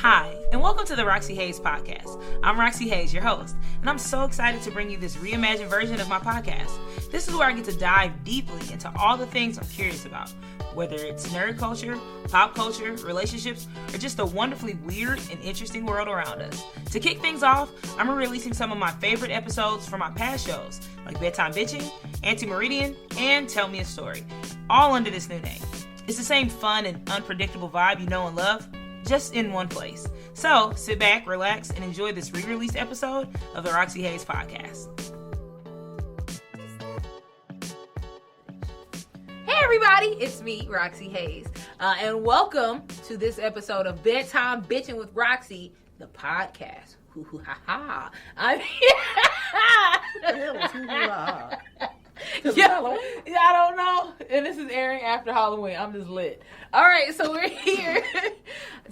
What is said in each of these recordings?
Hi, and welcome to the Roxxy Haze podcast. I'm Roxxy Haze, your host, and I'm so excited to bring you this reimagined version of my podcast. This is where I get to dive deeply into all the things I'm curious about, whether it's nerd culture, pop culture, relationships, or just the wonderfully weird and interesting world around us. To kick things off, I'm releasing some of my favorite episodes from my past shows, like Bedtime Bitchin, Anti-Meridian, and Tell Me a Story, all under this new name. It's the same fun and unpredictable vibe you know and love, just in one place. So sit back, relax, and enjoy this re-released episode of the Roxxy Haze podcast. Hey everybody, it's me, Roxxy Haze, and welcome to this episode of Bedtime Bitchin with Roxxy, the podcast. I'm Yeah, I don't know. And this is airing after Halloween. I'm just lit. All right, so we're here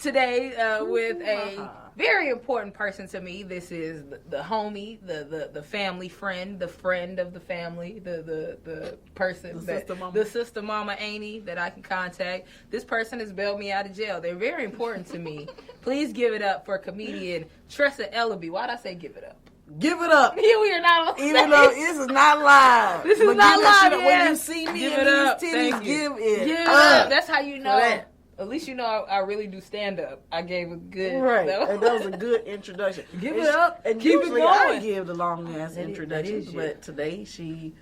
today with a very important person to me. This is the homie, the family friend, the friend of the family, the person, the sister mama Amy that I can contact. This person has bailed me out of jail. They're very important to me. Please give it up for comedian Tressa Eleby. Why'd I say give it up? Give it up. Here we are not on even though this is not live. This is not live. When you see me give in it these up. titties, give it up. That's how you know. At least you know I really do stand up. I gave a good right, and that was a good introduction. Give it up and keep usually it going. I give the long ass introductions, but today she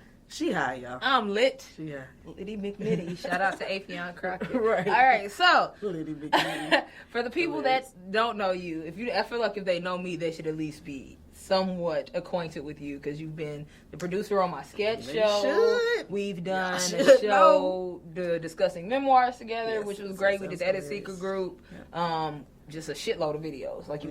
high, y'all. I'm lit. She high. Liddy McNitty. Shout out to Afion Crockett. Right. All right, so Liddy McNitty. For the people that don't know you, I feel like if they know me, they should at least be somewhat acquainted with you because you've been the producer on my sketch show. We've done a show discussing memoirs together, which was great. We did the Edit Secret group. Yeah. Just a shitload of videos. Like you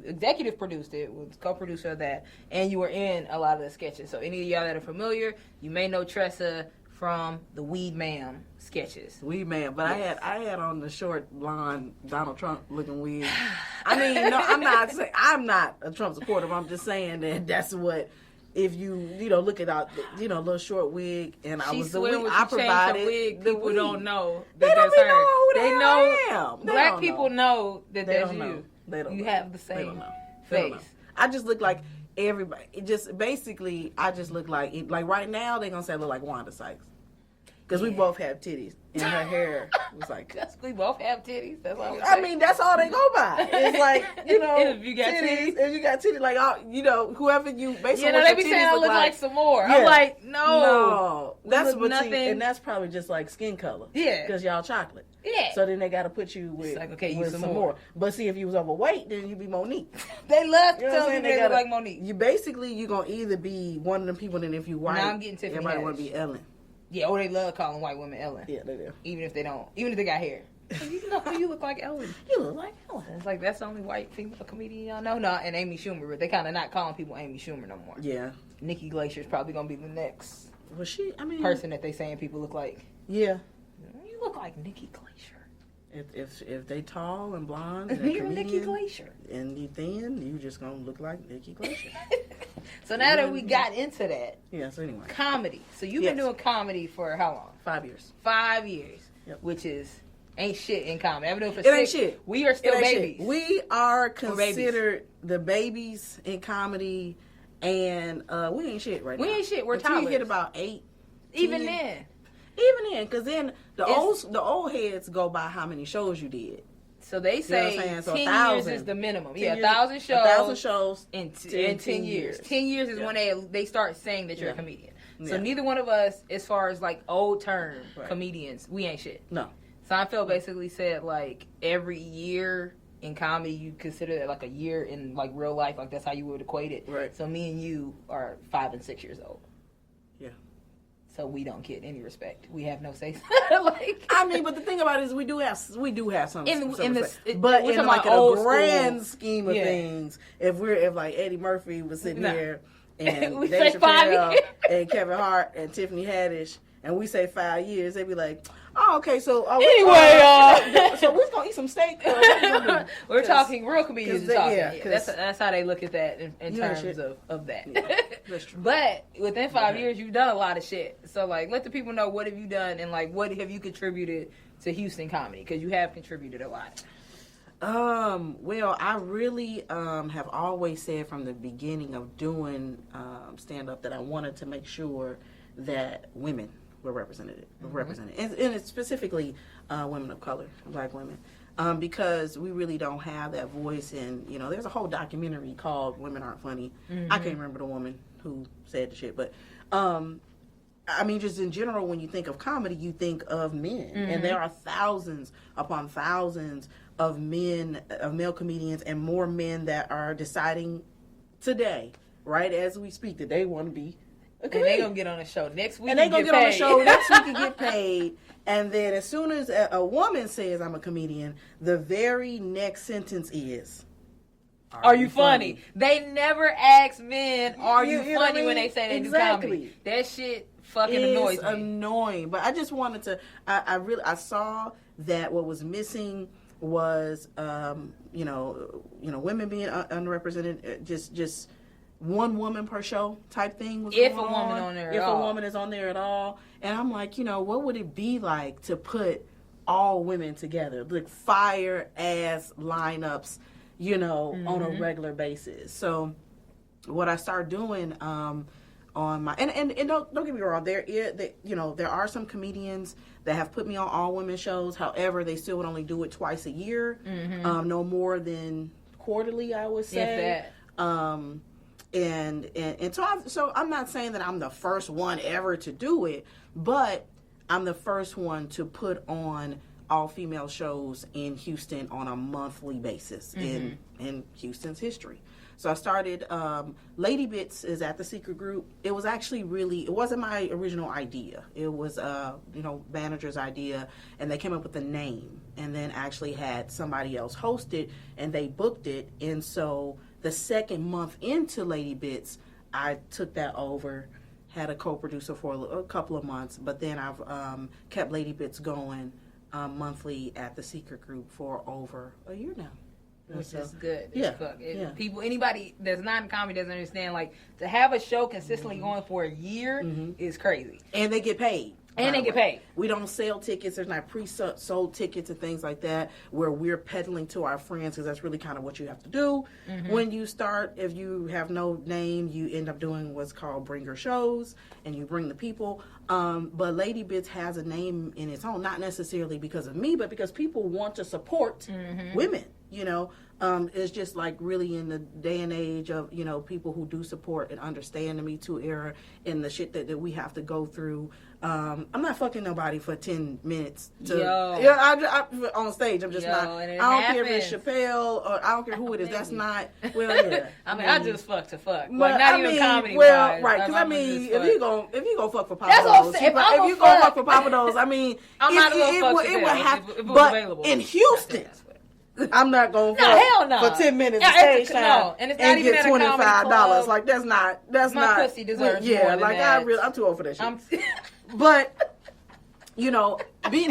executive produced it, was co-producer of that, and you were in a lot of the sketches. So any of y'all that are familiar, you may know Tressa from the Weed Ma'am sketches. Weed Ma'am, but yes. I had on the short blonde Donald Trump looking wig. I mean, no, I'm not a Trump supporter. But I'm just saying that that's what. If you look at our little short wig, and I was the wig I provided. Wig, people don't know that that's her. Know who they know. I am. Black people know that that's you. They don't. You know. have the same face. I just look like everybody. It just basically, I just look like right now they're gonna say I look like Wanda Sykes because we both have titties and her hair was like. Because we both have titties. That's all. I mean, that's all they go by. It's like if you got titties, if you got titties, like whoever you basically. They be saying I look like some more. Yeah. I'm like, no, that's what nothing. And that's probably just like skin color. Yeah, because y'all chocolate. Yeah. So then they got to put you with, like, okay, with some more. But see, if you was overweight, then you'd be Monique. They love to tell me they look like Monique. You basically, you're going to either be one of them people, and if you white, now I'm getting Tiffany everybody want to be Ellen. Yeah, they love calling white women Ellen. Yeah, they do. Even if they got hair. You look like Ellen. You look like Ellen. It's like, that's the only white female comedian y'all know. No, and Amy Schumer, but they kind of not calling people Amy Schumer no more. Yeah. Nikki Glacier's probably going to be the next person that they saying people look like. Yeah. You look like Nikki Glacier. If they tall and blonde and you're Nikki Glacier. And you thin, you just going to look like Nikki Glacier. So now that we got into that. Yeah, so anyway. Comedy. So you've been doing comedy for how long? 5 years. 5 years. Yep. Which ain't shit in comedy. I've been doing it for 6. Ain't shit. We are still babies. Shit. We are considered the babies in comedy, and we ain't shit right now. We ain't shit. We're toddlers. You hit about 8. Even then, because then the old heads go by how many shows you did. So they say 10 years is the minimum. 1,000 shows. 1,000 shows in 10 years. 10 years is when they start saying that you're a comedian. So neither one of us, as far as like old term comedians, we ain't shit. No. Seinfeld basically said like every year in comedy you consider that like a year in like real life, like that's how you would equate it. Right. So me and you are 5 and 6 years old. Yeah. So we don't get any respect. We have no say. But the thing about it is we do have some respect. But in like a grand scheme of things, if like Eddie Murphy was sitting here and Dave Chappelle and Kevin Hart and Tiffany Haddish, and we say 5 years, they'd be like, oh, okay, so anyway, so we're just gonna eat some steak. We're talking real comedians. Yeah, that's how they look at that in terms of that. Yeah, that's true. But within 5 years, you've done a lot of shit. So like, let the people know what have you done and like what have you contributed to Houston comedy, because you have contributed a lot. Well, I really have always said from the beginning of doing stand-up that I wanted to make sure that women were represented, and it's specifically women of color, Black women, because we really don't have that voice. And there's a whole documentary called "Women Aren't Funny." I can't remember the woman who said the shit, but I mean, just in general, when you think of comedy, you think of men, and there are thousands upon thousands of male comedians, and more men that are deciding today, right as we speak, that they want to be a comedian. And they gonna get on a show next week. And they gonna get on the show next week and get paid. And then as soon as a woman says I'm a comedian, the very next sentence is, Are you funny? They never ask men, are you funny, when they say they do comedy. That shit fucking annoys me. Annoying. But I just wanted to, I saw that what was missing was, women being underrepresented, just one woman per show type thing was if a woman on there, if a woman is on there at all. And I'm like, what would it be like to put all women together, like fire ass lineups, on a regular basis? So what I started doing on my and don't get me wrong, there are some comedians that have put me on all women shows. However, they still would only do it twice a year, no more than quarterly, I would say. If that. And so I'm not saying that I'm the first one ever to do it, but I'm the first one to put on all female shows in Houston on a monthly basis in Houston's history. So I started, Lady Bits is at the Secret Group. It was actually it wasn't my original idea. It was, manager's idea, and they came up with the name, and then actually had somebody else host it, and they booked it. And so the second month into Lady Bits, I took that over, had a co-producer for a couple of months, but then I've kept Lady Bits going monthly at the Secret Group for over a year now. Which is good. Yeah. People, anybody that's not in comedy doesn't understand, like, to have a show consistently going for a year is crazy. And they get paid. We don't sell tickets. There's not pre-sold tickets and things like that where we're peddling to our friends, because that's really kind of what you have to do when you start. If you have no name, you end up doing what's called bringer shows, and you bring the people. But Lady Bits has a name in its own, not necessarily because of me, but because people want to support women. It's just like really in the day and age of, people who do support and understand the Me Too era and the shit that we have to go through. I'm not fucking nobody for 10 minutes. I on stage. I'm just not. I don't care if it's Chappelle or I don't care who it is. That's not. Well, yeah. I just fuck to fuck. Like, not even comedy. Well, right. Because if you gonna fuck for Papa Do's, if you gonna fuck for Papa Do's, I mean, I'm not gonna fuck it would have. But in Houston, I'm not going for 10 minutes of stage time and it's not even get $25. Like that's not my pussy deserves more than that. I'm too old for that shit. But being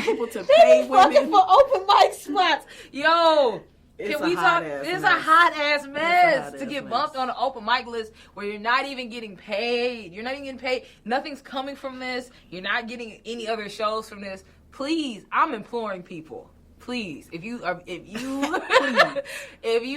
able to pay women for open mic spots, can we talk? It's a hot ass mess to get bumped on an open mic list where you're not even getting paid. You're not even getting paid. Nothing's coming from this. You're not getting any other shows from this. Please, I'm imploring people. Please, if you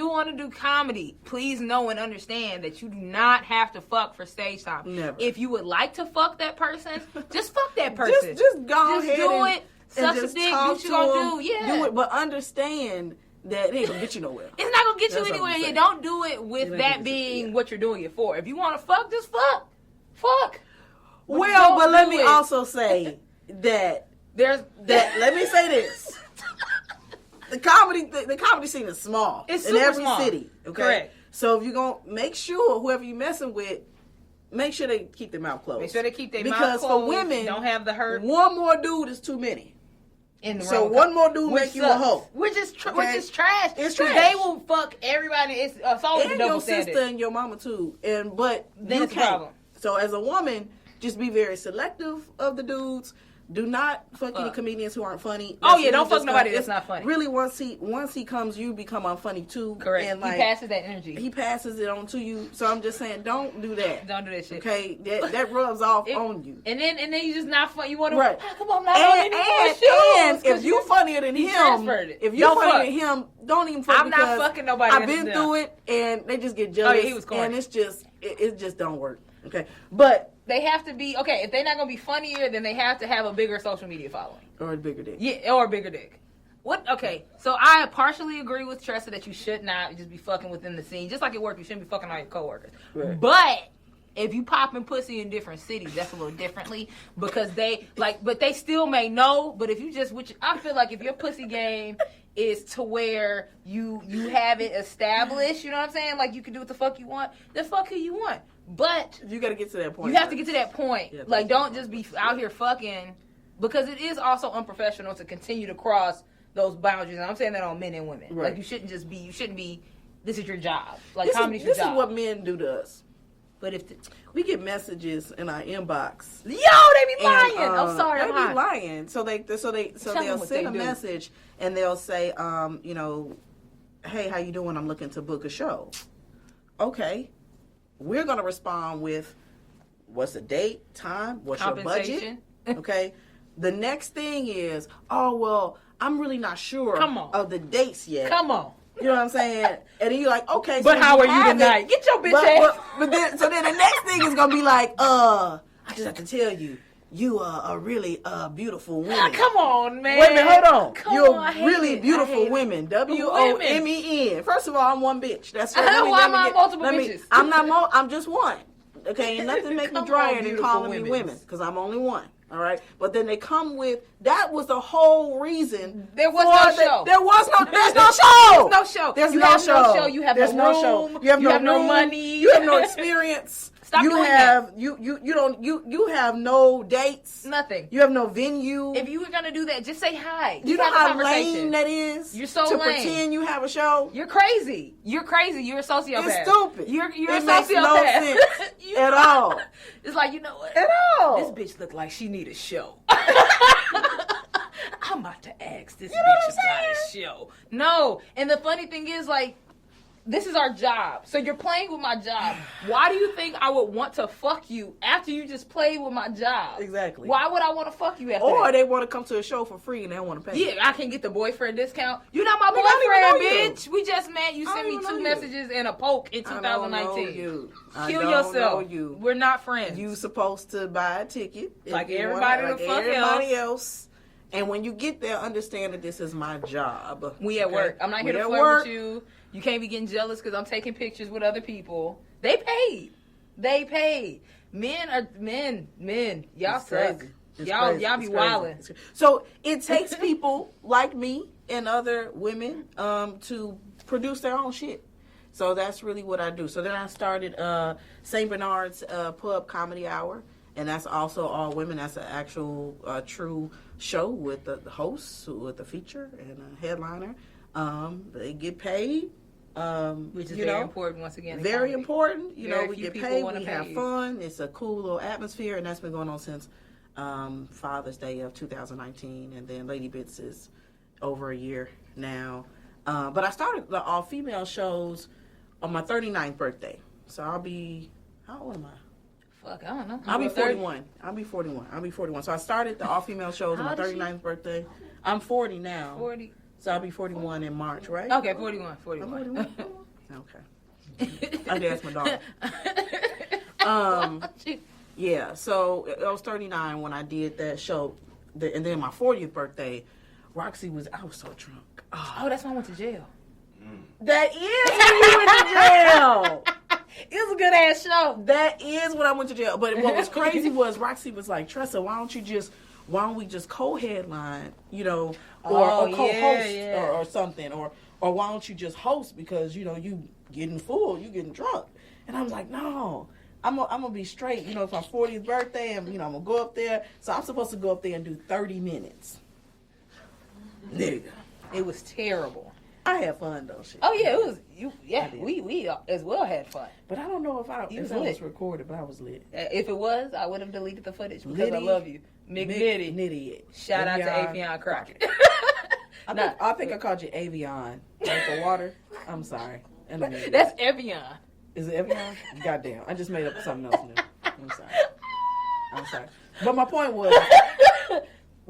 want to do comedy, please know and understand that you do not have to fuck for stage time. Never. If you would like to fuck that person, just fuck that person. Just go ahead do it. Suck a dick. Do what you gonna do. Yeah. Do it, but understand that it ain't gonna get you nowhere. It's not gonna get you anywhere. Yeah, don't do it with that being what you're doing it for. If you want to fuck, just fuck. Fuck. But let me also say that let me say this. The comedy scene is small. It's in every small. city. Okay, correct. So if you're gonna make sure whoever you messing with, make sure they keep their mouth closed. Make sure they keep their mouth closed. Because for women, don't have the hurt. One more dude is too many. So one more dude make you a hoe. Which is trash. It's trash. They will fuck everybody. It's always a double standard. And your sister and your mama too. But then you it's can't. a problem. So as a woman, just be very selective of the dudes. Do not fuck any comedians who aren't funny. Don't fuck nobody that's not funny. Really, once he comes, you become unfunny too. Correct. And he passes that energy. He passes it on to you. So I'm just saying, don't do that. Don't do that shit. Okay, that rubs off on you. And then you just not funny. You want to come on, not and if you funnier than him, don't even fuck. I'm not fucking nobody. I've been through it, and they just get jealous. He was corny. And it just don't work. Okay, but. They have to be, if they're not going to be funnier, then they have to have a bigger social media following. Or a bigger dick. Yeah, or a bigger dick. So I partially agree with Tressa that you should not just be fucking within the scene. Just like at work, you shouldn't be fucking all your coworkers. Right. But if you popping pussy in different cities, that's a little differently. Because but they still may know. But if you just, I feel like if your pussy game is to where you have it established, you know what I'm saying? Like you can do what the fuck you want, then fuck who you want. But you got to get to that point. You have to get to that point. Yeah, like, don't just be out here fucking, because it is also unprofessional to continue to cross those boundaries. And I'm saying that on men and women. Right. Like, you shouldn't be. This is your job. Like, comedy's your job. This is what men do to us. But if we get messages in our inbox, they be lying. I'm sorry, they be lying. So they'll send a message and they'll say, hey, how you doing? I'm looking to book a show. Okay. We're going to respond with, what's the date, time, what's your budget? Okay. The next thing is, I'm really not sure of the dates yet. Come on. You know what I'm saying? And then you're like, okay. But so how are you tonight? Get your bitch ass. But then the next thing is going to be like, I just have to tell you, you are a really beautiful woman. Come on, man. Wait a minute, hold on. You're really beautiful women. WOMEN. First of all, I'm one bitch. That's right. Why am I multiple bitches? I'm just one. Okay, and nothing make me drier than calling me women, because I'm only one. All right, but then they come with, that was the whole reason. There was no show. There's no show. There's no show. There's no show. You have no room. You have no money. You have no experience. Stop doing that. You have no dates. Nothing. You have no venue. If you were gonna do that, just say hi. You know how lame that is? You're so lame. To lame. pretend you have a show? You're crazy. You're a sociopath. It's stupid. You're a sociopath. Makes no sense at all. It's like, you know what? At all. This bitch look like she need a show. I'm about to ask this bitch about a show. No. And the funny thing is, like, this is our job. So you're playing with my job. Why do you think I would want to fuck you after you just played with my job? Exactly. Why would I want to fuck you after that? Or they want to come to a show for free and they don't want to pay. Yeah, I can get the boyfriend discount. You're not my boyfriend, bitch. We just met. You sent me 2 messages and a poke in 2019. Kill yourself. We're not friends. You supposed to buy a ticket. Like everybody else. And when you get there, understand that this is my job. We at work. I'm not here to flirt with you. You can't be getting jealous because I'm taking pictures with other people. They paid. Men. Y'all suck. Y'all be wilding. So it takes people like me and other women to produce their own shit. So that's really what I do. So then I started St. Bernard's Pub Comedy Hour. And that's also all women. That's an actual true show with the hosts, with the feature and a headliner. They get paid. Which is very important once again. Very important. We get paid, we have fun. It's a cool little atmosphere, and that's been going on since Father's Day of 2019. And then Lady Bits is over a year now. But I started the all-female shows on my 39th birthday. So I'll be, how old am I? Fuck, I don't know. I'll be 41. So I started the all-female shows on my 39th birthday. I'm 40 now. 40. So I'll be 41 in March, right? Okay, 41. I'm 41? Okay. I asked my dog. Yeah, so I was 39 when I did that show. And then my 40th birthday, I was so drunk. Oh, that's when I went to jail. That is when you went to jail. It was a good ass show. That is when I went to jail. But what was crazy was Roxy was like, Tressa, why don't we just co-headline, or co-host or something, or why don't you just host, because you getting full, you getting drunk. And I was like, no, I'm gonna be straight. It's my 40th birthday, and I'm gonna go up there. So I'm supposed to go up there and do 30 minutes. Nigga, it was terrible. I had fun though. Shit. Oh yeah, it was you. Yeah, we as well had fun. But I don't know if I was recorded, but I was lit. If it was, I would have deleted the footage because I love you. McNitty. Shout out to Avion Crockett. I think I called you Avion. Like the water. I'm sorry. That's Evian. Is it Evian? Goddamn. I just made up something else new. I'm sorry. But my point was,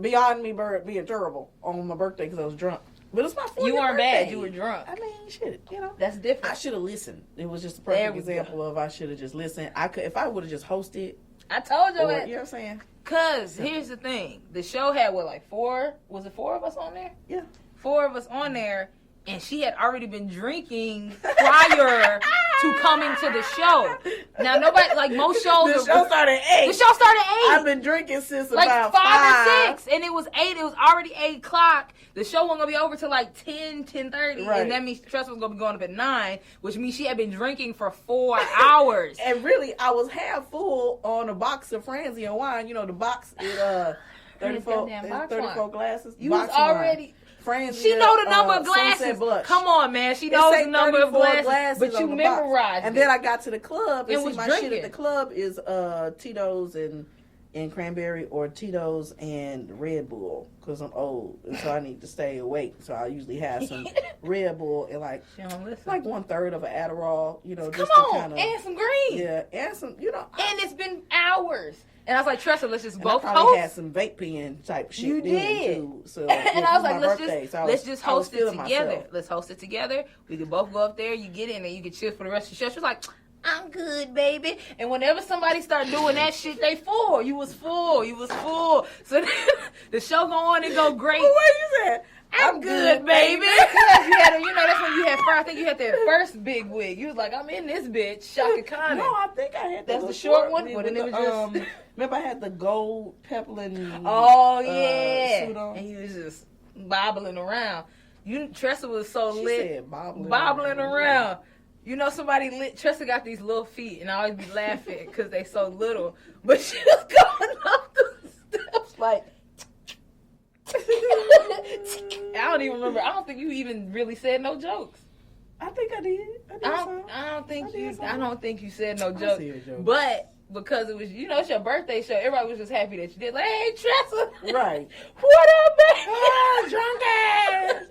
beyond me being terrible on my birthday because I was drunk. But it's my 40th You weren't birthday. bad. You were drunk. I mean, shit, That's different. I should have listened. It was just a perfect example of I should have just listened. If I would have just hosted. I told you that. You know what I'm saying? Because here's the thing. The show had, four? Was it 4 of us on there? Yeah. 4 of us on there. And she had already been drinking prior to coming to the show. Now, nobody, most shows... The show started at 8. The show started at 8. I've been drinking since about 5 or 6. And it was 8. It was already 8 o'clock. The show wasn't going to be over till 10:30. Right. And that means Tressa was going to be going up at 9, which means she had been drinking for 4 hours. And really, I was half full on a box of Franzia wine. You know, the box is 34 glasses. You was already... Franzia, she know the number of glasses. Come on, man. She knows the number of glasses. But you memorized it. And then I got to the club and was my drinking. shit at the club is Tito's and cranberry or Tito's and Red Bull because I'm old and so I need to stay awake. So I usually have some Red Bull and like 1/3 of an Adderall. Just to kind of and some green. Yeah, and some. And it's been hours. And I was like, Tressa, let's just both I probably host. had some vape pen type shit. You did. Too, so, and I was like, let's just host it together. Myself. Let's host it together. We can both go up there. You get in and you can chill for the rest of the show. She was like, I'm good, baby. And whenever somebody start doing that shit, they full. You was full. So the show go on and go great. Well, what you said? I'm good, baby. Because you had, that's when you had first. I think you had that first big wig. You was like, I'm in this bitch, Shaka Khan. No, I think I had the short one. But it was just. Remember, I had the gold peplin. Oh yeah, suit on. And he was just bobbling around. Tressa was so lit, said bobbling around. Somebody lit. Tressa got these little feet, and I always be laughing because they so little. But she was going up the steps like. I don't even remember. I don't think you even really said no jokes. I think I did. I don't think you said no jokes. But because it was, it's your birthday show, everybody was just happy that you did. Like, hey, Tressa. Right. What up, baby? Drunk ass.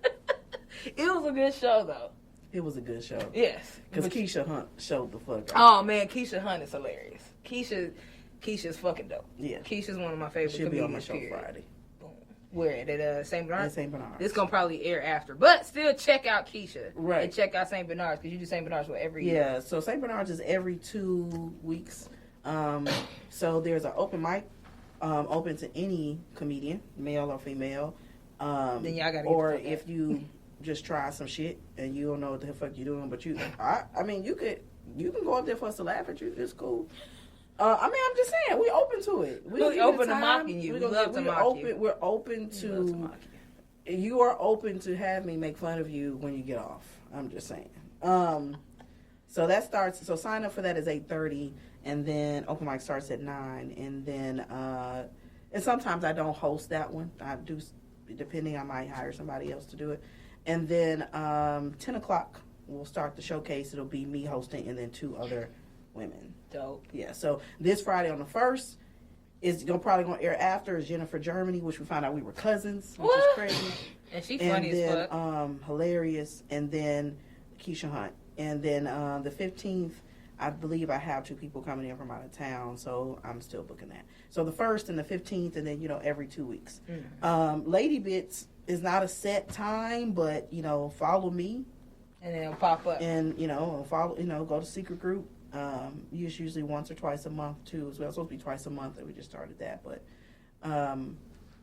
It was a good show, though. It was a good show. Yes. Because Keisha Hunt showed the fuck out. Oh, man, Keisha Hunt is hilarious. Keisha's fucking dope. Yeah. Keisha's one of my favorite comedians. She'll be on my show Friday. Where? At St. Bernard? At St. Bernard. This going to probably air after. But still check out Keisha. Right. And check out St. Bernard's because you do St. Bernard's every year. Yeah, so St. Bernard's is every 2 weeks. So there's an open mic open to any comedian, male or female. Then y'all gotta or if you just try some shit and you don't know what the fuck you're doing, but you can go up there for us to laugh at you. It's cool. I'm just saying, we open to it. We open to mocking you. We love to mock you. We're open to you are open to have me make fun of you when you get off. I'm just saying. So that starts. So sign up for that is 8:30, and then open mic starts at 9, and then and sometimes I don't host that one. I do, depending. I might hire somebody else to do it, and then 10 o'clock we'll start the showcase. It'll be me hosting, and then 2 other women. Dope. Yeah. So this Friday on the 1st is probably gonna air after is Jennifer Germany, which we found out we were cousins, which is crazy. And she funny as fuck. Hilarious, and then Keisha Hunt, and then the 15th, I believe I have 2 people coming in from out of town, so I'm still booking that. So the 1st and the 15th, and then every 2 weeks. Mm-hmm. Lady Bits is not a set time, but follow me, and then it'll pop up, and follow go to secret group. It's usually once or twice a month too as well. It's supposed to be twice a month that we just started that, but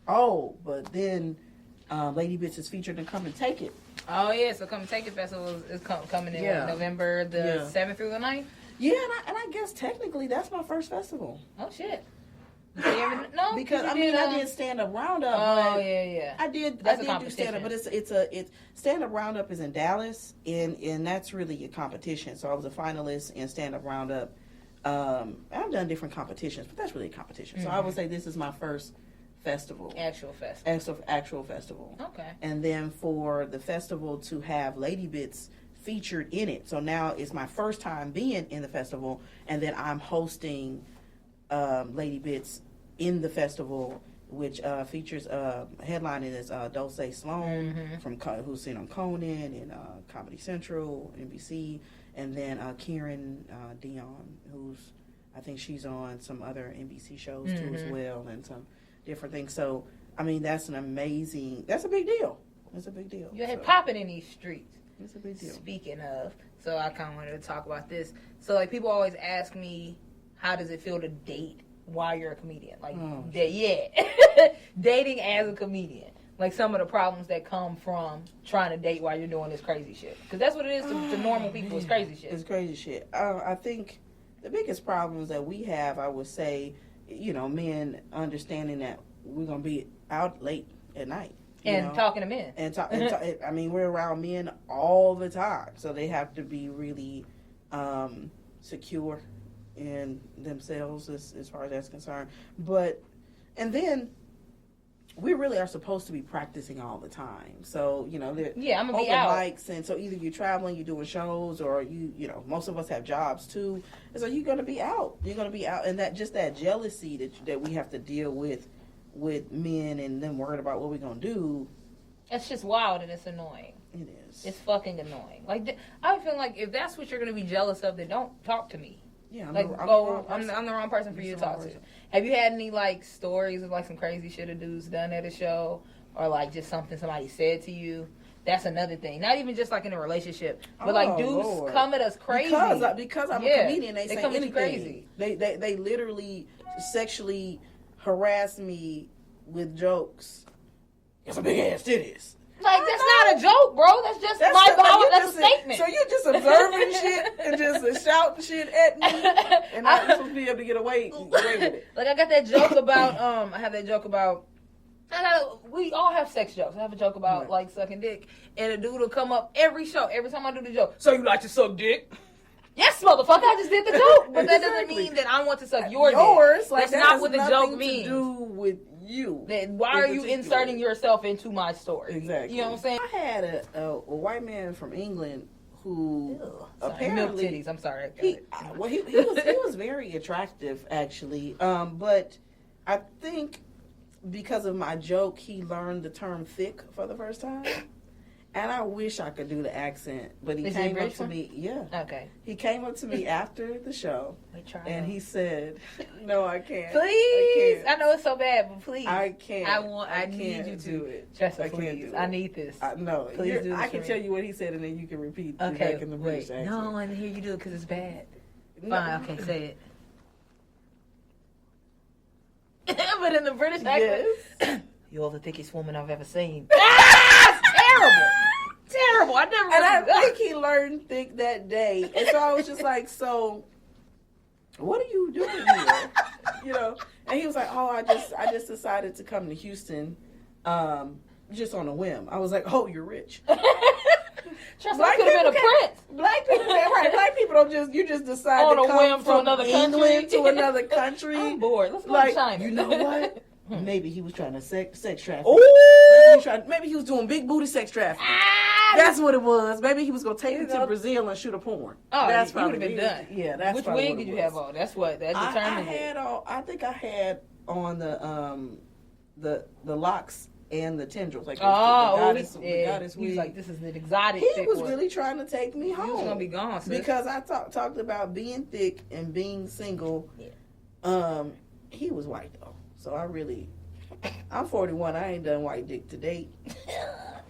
but then Lady Bitch is featured in Come and Take It. Oh yeah, so Come and Take It Festival is coming in November the 7th through the 9th. Yeah, and I guess technically that's my first festival. Oh shit. No, because I did stand up roundup. Oh yeah. I did do stand up, but it's stand up roundup is in Dallas, and that's really a competition. So I was a finalist in stand up roundup. I've done different competitions, but that's really a competition. Mm-hmm. So I would say this is my first festival. Actual festival. Okay. And then for the festival to have Lady Bits featured in it, so now it's my first time being in the festival, and then I'm hosting Lady Bits in the festival, which features headlining is Dulce Sloan from who's seen on Conan and Comedy Central, NBC, and then Kieran Dion, who's I think she's on some other NBC shows too as well, and some different things. So I mean, that's a big deal. It's a big deal. You had popping in these streets. It's a big deal. Speaking of, so I kind of wanted to talk about this. So like people always ask me, how does it feel to date while you're a comedian? Like, dating as a comedian. Like some of the problems that come from trying to date while you're doing this crazy shit. Because that's what it is to normal people. It's crazy shit. It's crazy shit. I think the biggest problems that we have, I would say, men understanding that we're going to be out late at night. And talking to men. I mean, we're around men all the time. So they have to be really secure in themselves as far as that's concerned. And then we really are supposed to be practicing all the time. So, I'm going to be out. Mics, and so either you're traveling, you're doing shows, or most of us have jobs too. And so you're going to be out. You're going to be out. And that jealousy that we have to deal with men and them worried about what we're going to do. It's just wild and it's annoying. It is. It's fucking annoying. Like, I feel like if that's what you're going to be jealous of, then don't talk to me. Yeah, I'm the wrong person for you to talk to. Have you had any, like, stories of, like, some crazy shit a dude's done at a show? Or, like, just something somebody said to you? That's another thing. Not even just, like, in a relationship. But, like, dudes come at us crazy. Because I'm a comedian, they say come anything. Crazy. They literally sexually harass me with jokes. It's a big ass titties. Like, that's not a joke, bro. That's just that's a statement. So you're just observing shit and just shouting shit at me, and I'm supposed to be able to get away with it. Like, I got that joke about, we all have sex jokes. I have a joke about, like, sucking dick, and a dude will come up every show, every time I do the joke. So you like to suck dick? Yes, motherfucker, I just did the joke. But that doesn't mean that I want to suck your dick. Like, that's not what the joke means. To do with you. Then why are you inserting yourself into my story? Exactly. You know what I'm saying? I had a white man from England who apparently milk titties. I'm sorry. He was very attractive actually. But I think because of my joke, he learned the term thick for the first time. And I wish I could do the accent, but he came up to me. Yeah. Okay. He came up to me after the show, and he said, "No, I can't. Please, I know it's so bad, but please, I can't. I need you to do it. Tressa, please, I need this. No, please do this. I can tell you what he said, and then you can repeat back in the British accent. No, I want to hear you do it because it's bad. Fine, okay, say it. But in the British accent, you're the thickest woman I've ever seen. Terrible. Terrible. I never. And I think he learned thick that day, and so I was just like, "So, what are you doing here?" And he was like, "Oh, I just decided to come to Houston, just on a whim." I was like, "Oh, you're rich." Black could have been a prince. Black people, right? Black people don't you just decide on to a come whim from another England country to another country. I'm bored. Let's go to China. You know what? Maybe he was trying to sex traffic. Ooh! Maybe he was doing big booty sex traffic. That's what it was. Maybe he was going to take it to Brazil and shoot a porn. Oh, that's you would have been done. Yeah, that's Which wig did you have on? That's what that determined it. I think I had on the locks and the tendrils. Like the goddess wig. He was like, this is an exotic. He was really trying to take me home. He was going to be gone, sis. Because I talked about being thick and being single. Yeah. He was white though. So I'm 41. I ain't done white dick to date.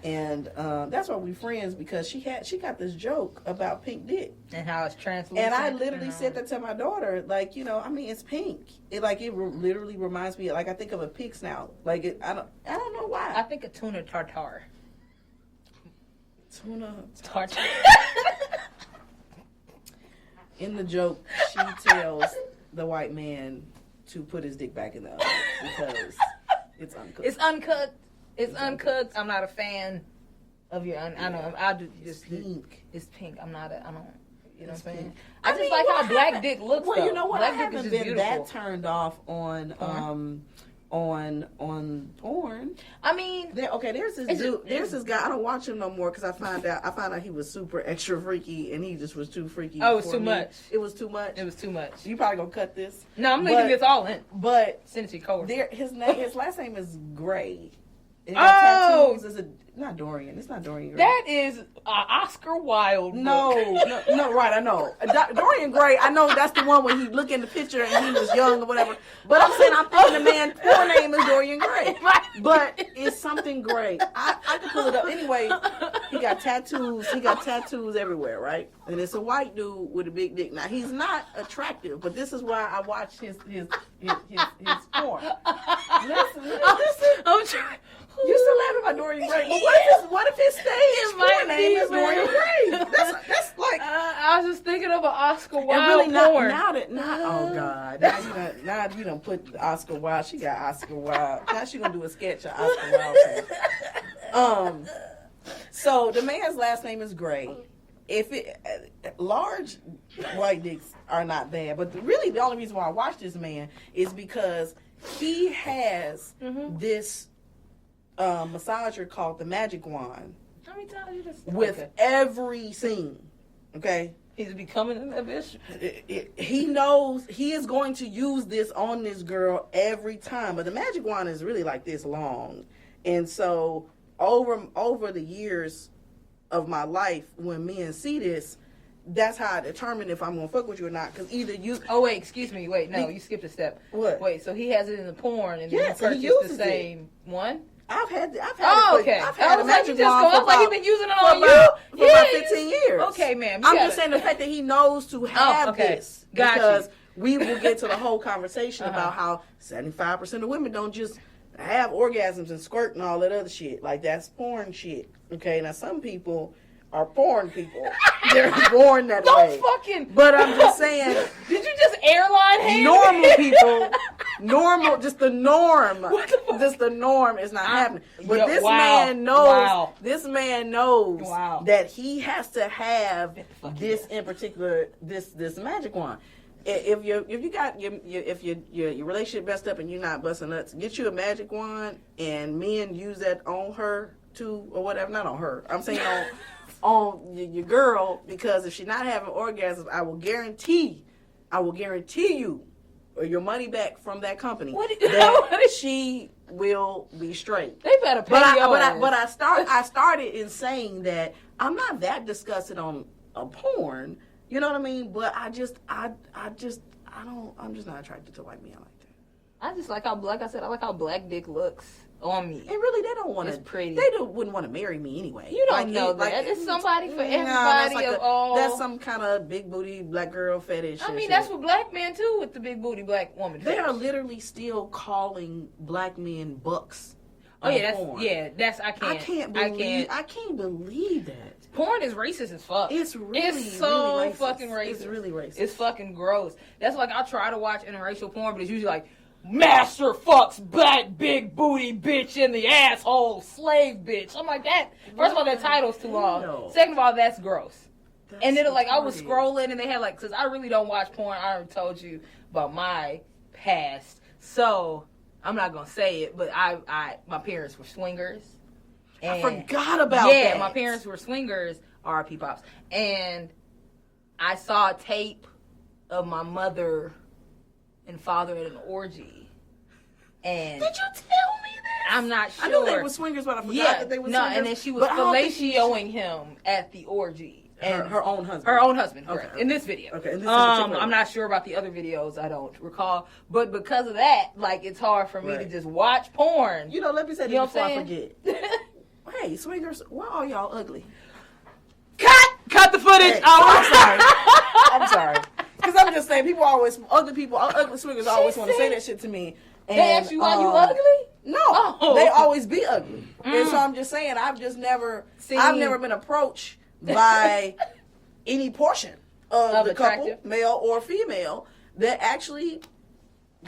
And that's why we friends, because she got this joke about pink dick. And how it's translucent. And I literally said that to my daughter, like, it's pink. It literally reminds me, like, I think of a pig snout. Like, I don't know why. I think of tuna tartare. Tuna tartare. In the joke, she tells the white man to put his dick back in the oven because it's uncooked. It's uncooked. I'm not a fan of your. I know. I do just pink. It's pink. I don't. You know what I'm saying? I just like how black dick looks. Well, though. You know what? Black I haven't been that turned off on on porn. I mean, there's this dude. There's this guy. I don't watch him no more because I found out he was super extra freaky, and he just was too freaky. Oh, it was too much. It was too much. It was too much. You probably gonna cut this? No, I'm leaving this all in. But send it to your coworker. His last name is Gray. Tattoos. Is not Dorian. It's not Dorian Gray. That is Oscar Wilde. No, right, I know. Dorian Gray, I know that's the one when he look in the picture and he was young or whatever. But I'm saying, I'm thinking the man's full name is Dorian Gray. But it's something Gray. I can pull it up. Anyway, he got tattoos. He got tattoos everywhere, right? And it's a white dude with a big dick. Now, he's not attractive, but this is why I watch his porn. Listen. I'm trying. You still laughing about Dorian Gray? But what if his stage name is Dorian Gray? That's like. I was just thinking of an Oscar Wilde porn. Oh God! Now you don't put Oscar Wilde. She got Oscar Wilde. Now she gonna do a sketch of Oscar Wilde. So the man's last name is Gray. Large white dicks are not bad, but really the only reason why I watch this man is because he has this massager called the Magic Wand. Let me tell you this. With every scene, okay? He's becoming a bitch. He knows he is going to use this on this girl every time, but the Magic Wand is really like this long, and so over the years of my life, when men see this, that's how I determine if I'm gonna fuck with you or not. Because either you. Oh wait, excuse me. Wait, no, you skipped a step. What? Wait, so he has it in the porn, and yes, then he purchased the same one. I've had okay. I've had a Magic Wand for like he's been using it on you for about 15 years. Okay, man. I'm just saying the fact that he knows to have this. Because we will get to the whole conversation about how 75% of women don't just have orgasms and squirt and all that other shit. Like, that's porn shit. Okay, now some people are porn people. They're born that way. But I'm just saying. Did you just airline hand? Normal people. Just the norm. Just the norm is not happening. But this man knows. Wow. This man knows that he has to have this in particular. This Magic Wand. If you got your relationship messed up and you're not busting nuts, get you a Magic Wand, and men use that on her too or whatever. Not on her. I'm saying on your girl, because if she's not having orgasms, I will guarantee you your money back from that company that she will be straight. They better pay But I started in saying that I'm not that disgusted on a porn. You know what I mean? But I'm just not attracted to white men like that. I just like how, like I said, I like how black dick looks on me. And really, they don't want to. Pretty. They wouldn't want to marry me anyway. You don't know that. It's somebody for everybody. That's some kind of big booty black girl fetish. I mean, that's what black men too, with the big booty black woman. They are literally still calling black men bucks. Oh yeah, that's I can't believe that. Porn is racist as fuck. It's so really fucking racist. It's really racist. It's fucking gross. That's like, I try to watch interracial porn, but it's usually like, master fucks black big booty bitch in the asshole slave bitch. I'm like, that. First of all, that title's too long. Second of all, that's gross. And then I was scrolling and they had because I really don't watch porn. I already told you about my past, so I'm not gonna say it. But my parents were swingers. And I forgot about that. Yeah, my parents were swingers, R.I.P. Pops. And I saw a tape of my mother and father at an orgy. And did you tell me that? I'm not sure. I knew they were swingers, but I forgot that they were swingers. And then she was fellatioing him at the orgy. And her own husband. Her own husband, correct. Okay. In this video. Okay. In this I'm not sure about the other videos. I don't recall. But because of that, it's hard for me to just watch porn. Let me say this before I forget. Hey, swingers, why are y'all ugly? Cut the footage. Hey, I'm sorry. Because I'm just saying, ugly swingers always want to say that shit to me. And, they ask you why you ugly? No, they always be ugly. And so I'm just saying, I've never been approached by any portion of the couple, male or female, that actually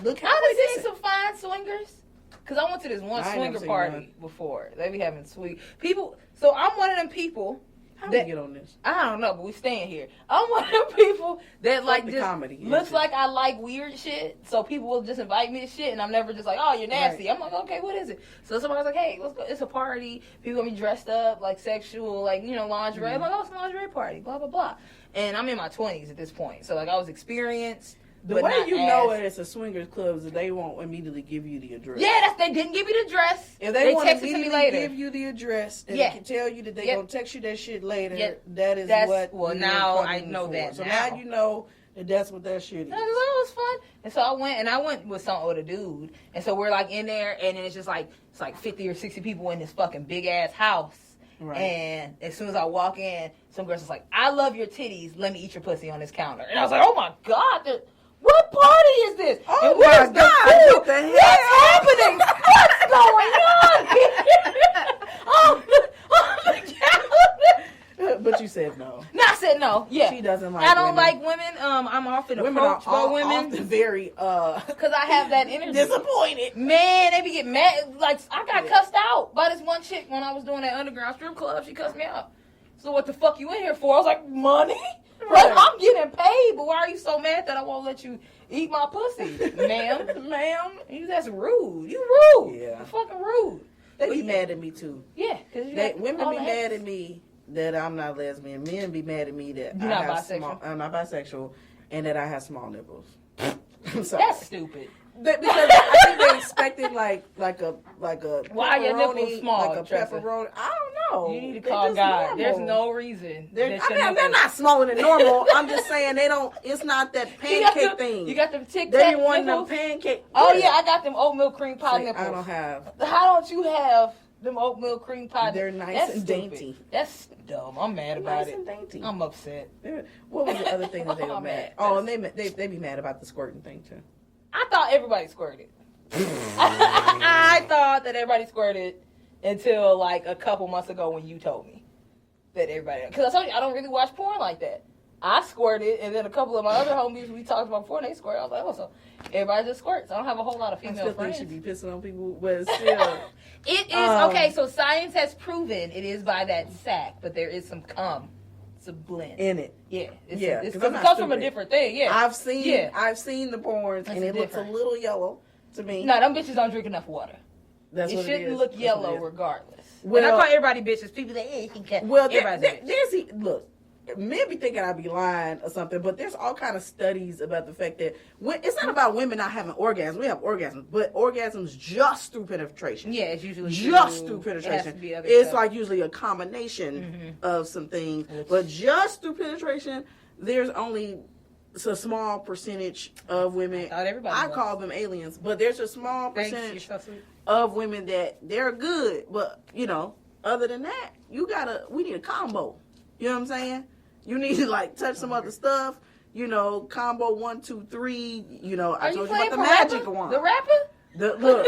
look how I've seen some fine swingers. Because I went to this one swinger party before. They be having sweet people. So I'm one of them people How do we get on this? I don't know, but we staying here. I'm one of the people that like just comedy, looks like I like weird shit. So people will just invite me to shit, and I'm never just like, oh, you're nasty. Right. I'm like, okay, what is it? So somebody's like, hey, let's go. It's a party. People gonna be dressed up like sexual, like lingerie. I'm like, oh, it's a lingerie party. Blah blah blah. And I'm in my 20s at this point, so like I was experienced. The way you know it's a swingers club is that they won't immediately give you the address. Yeah, they didn't give you the address. If they want to immediately give you the address and they can tell you that they're going to text you that shit later, that's what. Well, now I know that. So now you know that that's what that shit is. That was fun. And so I went with some older dude. And so we're like in there, and then it's just like, it's like 50 or 60 people in this fucking big ass house. Right. And as soon as I walk in, some girl's just like, I love your titties. Let me eat your pussy on this counter. And I was like, oh my God. What party is this? Oh and my God! What the hell? What's happening? What's going on? But you said no. No, I said no. Yeah, she doesn't like. I don't like women. I'm often approached by women. Often very because I have that energy. Disappointed. Man, they be getting mad. Like I got cussed out by this one chick when I was doing that underground strip club. She cussed me out. So what the fuck you in here for? I was like, money. Right. Like, I'm getting paid, but why are you so mad that I won't let you eat my pussy, ma'am? That's rude. You rude. Yeah. You're fucking rude. They be mad at me too. Yeah, because women be mad at me that I'm not lesbian. Men be mad at me that I'm not bisexual, and that I have small nipples. I'm sorry. That's stupid. Because I think they expected like a why your nipples small, like a pepperoni. I don't know. You need to call God. Normal. There's no reason. They're not smaller than normal. I'm just saying they don't. It's not that pancake thing. You got them Tic Tac. They be wanting them pancake. Oh yeah, I got them oatmeal cream pie nipples. I don't have. How don't you have them oatmeal cream pie? They're nice and dainty. That's dumb. I'm mad about it. Nice and dainty. I'm upset. What was the other thing that they were mad? Oh, and they be mad about the squirting thing too. I thought everybody squirted. I thought that everybody squirted until like a couple months ago when you told me that everybody. Because I told you I don't really watch porn like that. I squirted, and then a couple of my other homies we talked about before they squirt. I was like, oh, so everybody just squirts. I don't have a whole lot of female friends. I still think should be pissing on people, but still. It is okay. So science has proven it is by that sac, but there is some cum. A blend in it. Yeah. It comes from a different thing. Yeah. I've seen the porns and it looks a little yellow to me. No, them bitches don't drink enough water. That's what it shouldn't look yellow regardless. Well, and I call everybody bitches. People say, hey, you can well, look, men be thinking I be lying or something, but there's all kind of studies about the fact that it's not about women not having orgasms. We have orgasms, but orgasms just through penetration. Yeah, it's usually just through penetration. It's like usually a combination of some things, but just through penetration, there's only a small percentage of women. I call them aliens, but there's a small percentage of women that they're good, but other than that, we need a combo. You know what I'm saying? You need to like touch some other stuff. Combo 1, 2, 3. I told you about the magic wand. The rapper? Look,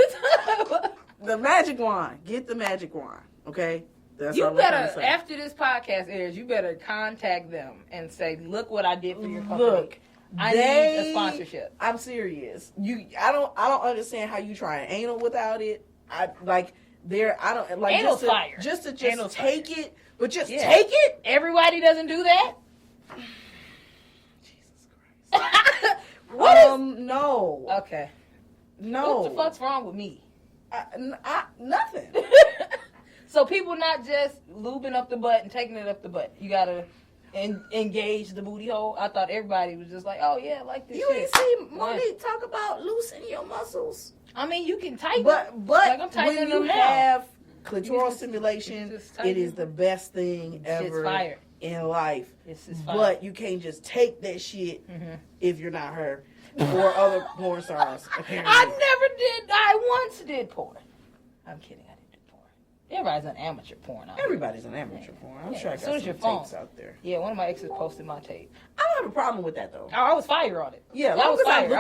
the magic wand. Get the magic wand. Okay. That's you better after this podcast airs. You better contact them and say, "Look what I did for your company. Look, I need a sponsorship." I'm serious. I don't understand how you try an anal without it. Anal's fire. Just to take it. But just take it? Everybody doesn't do that? Jesus Christ. No. Okay. No. What the fuck's wrong with me? Nothing. So people not just lubing up the butt and taking it up the butt. You gotta engage the booty hole. I thought everybody was just like, oh yeah, I like this shit. You ain't seen Monique talk about loosening your muscles. I mean, you can tighten but like I'm tightening them now. Have clitoral stimulation, it is the best thing ever in life. But you can't just take that shit if you're not her or other porn stars. Apparently. I once did porn. I'm kidding. I didn't do porn. Everybody's an amateur porn. Everybody's an amateur porn. I'm sure I got some tapes out there. Yeah, one of my exes posted my tape. I don't have a problem with that though. I was fire on it. Yeah, I was fire.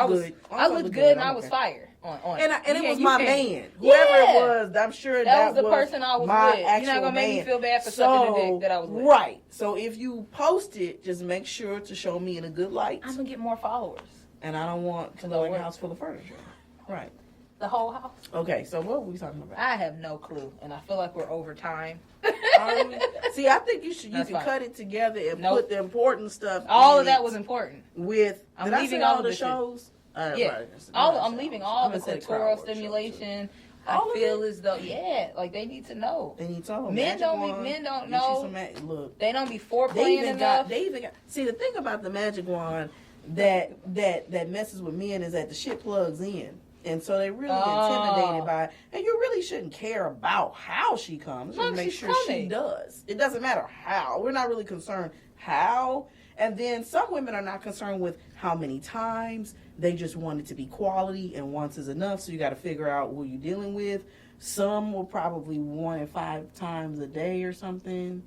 I looked good and I was fire. On and it was my man. Whoever it was, I'm sure that was the person I was with. You're not gonna make me feel bad for sucking the dick that I was with. Right. So if you post it, just make sure to show me in a good light. I'm gonna get more followers. And I don't want to go in a house full of furniture. Right. The whole house. Okay, so what were we talking about? I have no clue, and I feel like we're over time. See, I think you can cut it together and put the important stuff. All of that was important. I'm leaving all the shows. I'm leaving all the clitoral stimulation. I feel as though, like they need to know. They need to know. Men don't know. Look, they don't be foreplaying enough. See, the thing about the magic wand that messes with men is that the shit plugs in. And so they're really intimidated by it. And you really shouldn't care about how she comes. Just make sure she does. It doesn't matter how. We're not really concerned how. And then some women are not concerned with how many times. They just want it to be quality, and once is enough. So you got to figure out who you're dealing with. Some will probably 1 and 5 times a day or something.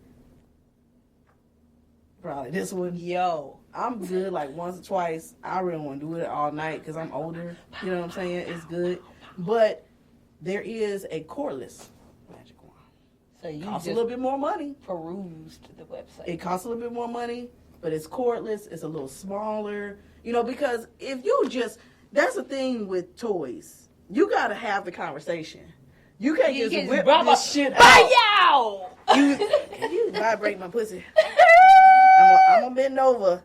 Probably this one. Yo. I'm good like once or twice. I really want to do it all night because I'm older. You know what I'm saying? It's good. But there is a cordless magic wand. So you costs a little bit more money. Perused the website. It costs a little bit more money, but it's cordless. It's a little smaller. You know, because if you that's the thing with toys. You got to have the conversation. You can't just whip this shit out. Can you vibrate my pussy? I'm going to bend over.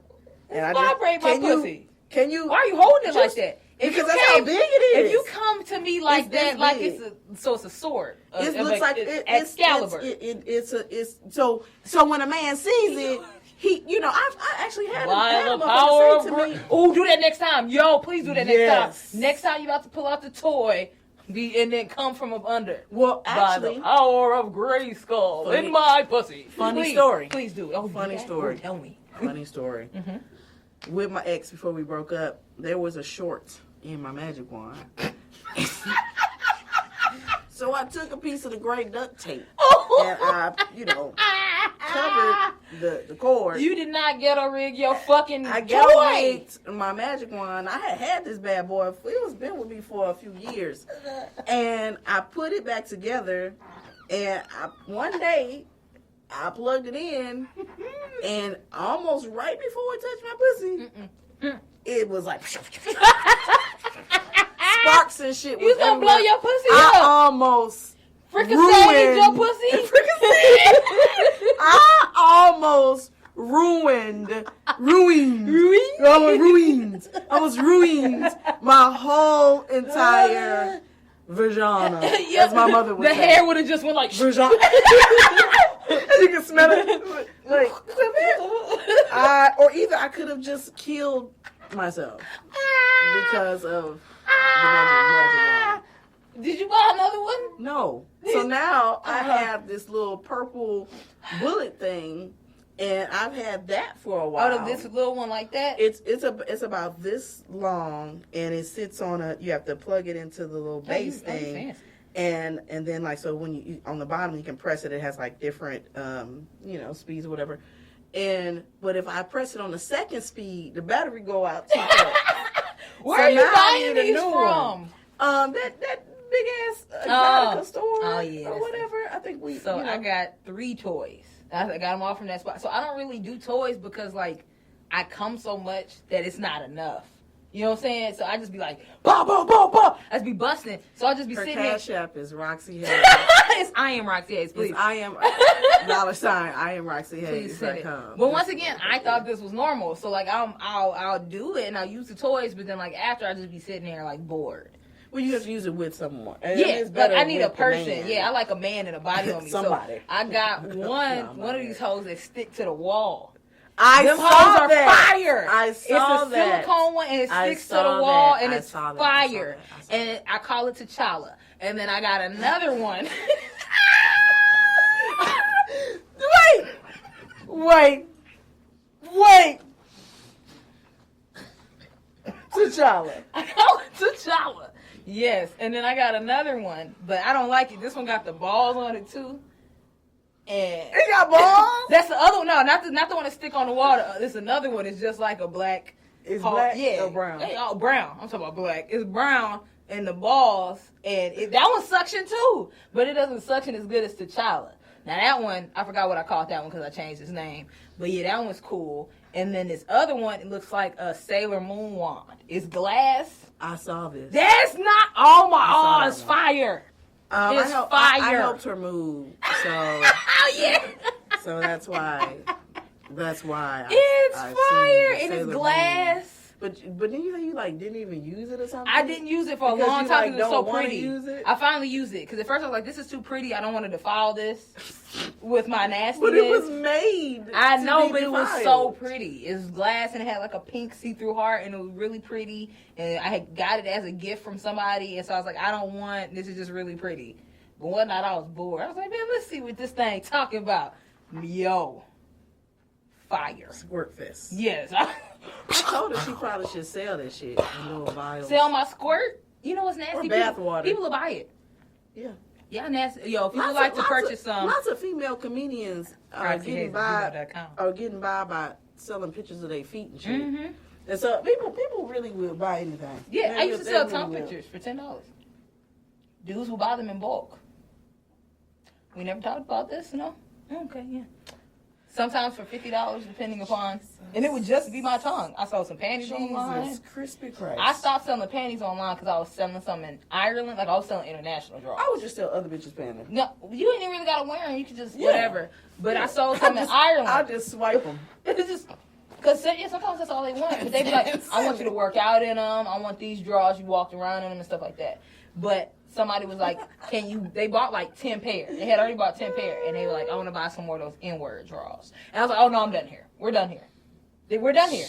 And vibrate my pussy. Can you? Why are you holding it like that? Because that's how big it is. If you come to me like that, like it's a sword. It looks like Excalibur. So when a man sees it, I actually had the power of grace. Oh, do that next time. Yo, please do that next time. Next time you about to pull out the toy, and then come from up under. Well, actually, by the power of Grayskull in my pussy. Funny story. Please do. Oh, funny story. Tell me. Funny story. With my ex before we broke up, there was a short in my magic wand. So I took a piece of the gray duct tape and I, covered the cord. You did not ghetto rig your fucking toy. I ghetto rigged my magic wand. I had this bad boy. It was been with me for a few years. And I put it back together and one day I plugged it in and almost right before it touched my pussy, it was like sparks and shit. You gonna blow your pussy up? I almost ruined your pussy. I almost ruined my whole entire vagina, as my mother would say. The hair would have just went like vagina. You can smell it. Like, or either I could have just killed myself because of the magic wand. Did you buy another one? No. So now I have this little purple bullet thing, and I've had that for a while. Oh, this little one like that? It's about this long, and it sits on you have to plug it into the little base thing. Fancy. And then so when you on the bottom you can press it. It has like different speeds or whatever. But if I press it on the second speed, the battery go out too fast. Where are you buying these from? That big ass Exotica store. Oh yeah, or whatever. I think I got 3 toys. I got them all from that spot. So I don't really do toys because I come so much that it's not enough. You know what I'm saying? So I just be like, bah, bah, bah, bah. I just be busting. So I just be sitting there. Her Cash App is Roxxy Haze. I am Roxxy Haze, please. I am $. I am Roxxy Haze. But once again, I thought this was normal. So I'll do it and I'll use the toys, but then after I just be sitting there bored. Well, you have to use it with someone. I need a person. Yeah, I like a man and a body on me. Somebody. So I got one of these hoes that stick to the wall. Them hoes are fire. I saw that. It's a silicone one and it sticks to the wall and it's fire. And I call it T'Challa. And then I got another one. Wait. T'Challa. I call it T'Challa. Yes. And then I got another one, but I don't like it. This one got the balls on it too. And it got balls? That's the other one. No, not the one that stick on the wall. This another one. It's just like a black. It's black? Yeah. Or brown? Brown. I'm talking about black. It's brown and the balls. And that one suction too. But it doesn't suction as good as T'Challa. Now that one, I forgot what I called that one because I changed its name. But yeah, that one was cool. And then this other one, it looks like a Sailor Moon wand. It's glass. I saw this. That's not. Oh, it's fire. It's fire. I helped her move. So. Oh yeah. So that's why. It's fire and it's glass. Moon. But then you like didn't even use it or something? I didn't use it for a long time because it was so pretty. Use it? I finally used it because at first I was like, "This is too pretty. I don't want to defile this with my nastiness." But it was made. I know, but it was so pretty. It was glass and it had like a pink see-through heart and it was really pretty. And I had got it as a gift from somebody, and so I was like, "I don't want this. Is just really pretty." But one night I was bored. I was like, "Man, let's see what this thing talking about." Yo, fire. Squirt fest. Yes. I told her she probably should sell that shit in little vials. Sell my squirt? You know what's nasty? Or bath water. People will buy it. Yeah. Yeah, nasty. Yo, if you would like to purchase some. Lots of female comedians are getting by by selling pictures of their feet and shit. Mm-hmm. And so people really will buy anything. Yeah, I used to sell tongue pictures for $10. Dudes will buy them in bulk. We never talked about this, no? Okay, yeah. Sometimes for $50, depending upon, and it would just be my tongue. I sold some panties online. Jesus crispy Christ. I stopped selling the panties online because I was selling some in Ireland. Like I was selling international drawers. I would just sell other bitches' panties. No, you ain't really gotta wear them. You could just whatever. But I sold some in Ireland. I just swipe them. It's just because sometimes that's all they want. But they be like, I want you to work out in them. I want these drawers. You walked around in them and stuff like that. But somebody was like, "Can you?" They bought like 10 pairs. They had already bought 10 pairs, and they were like, "I want to buy some more of those N-word drawers." And I was like, "Oh no, I'm done here. We're done here. We're done here."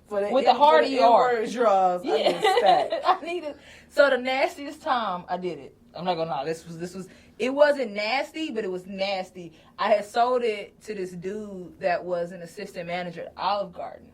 With the hard N-word drawers, yeah. I needed. So the nastiest time I did it. I'm not gonna lie. This was. It wasn't nasty, but it was nasty. I had sold it to this dude that was an assistant manager at Olive Garden.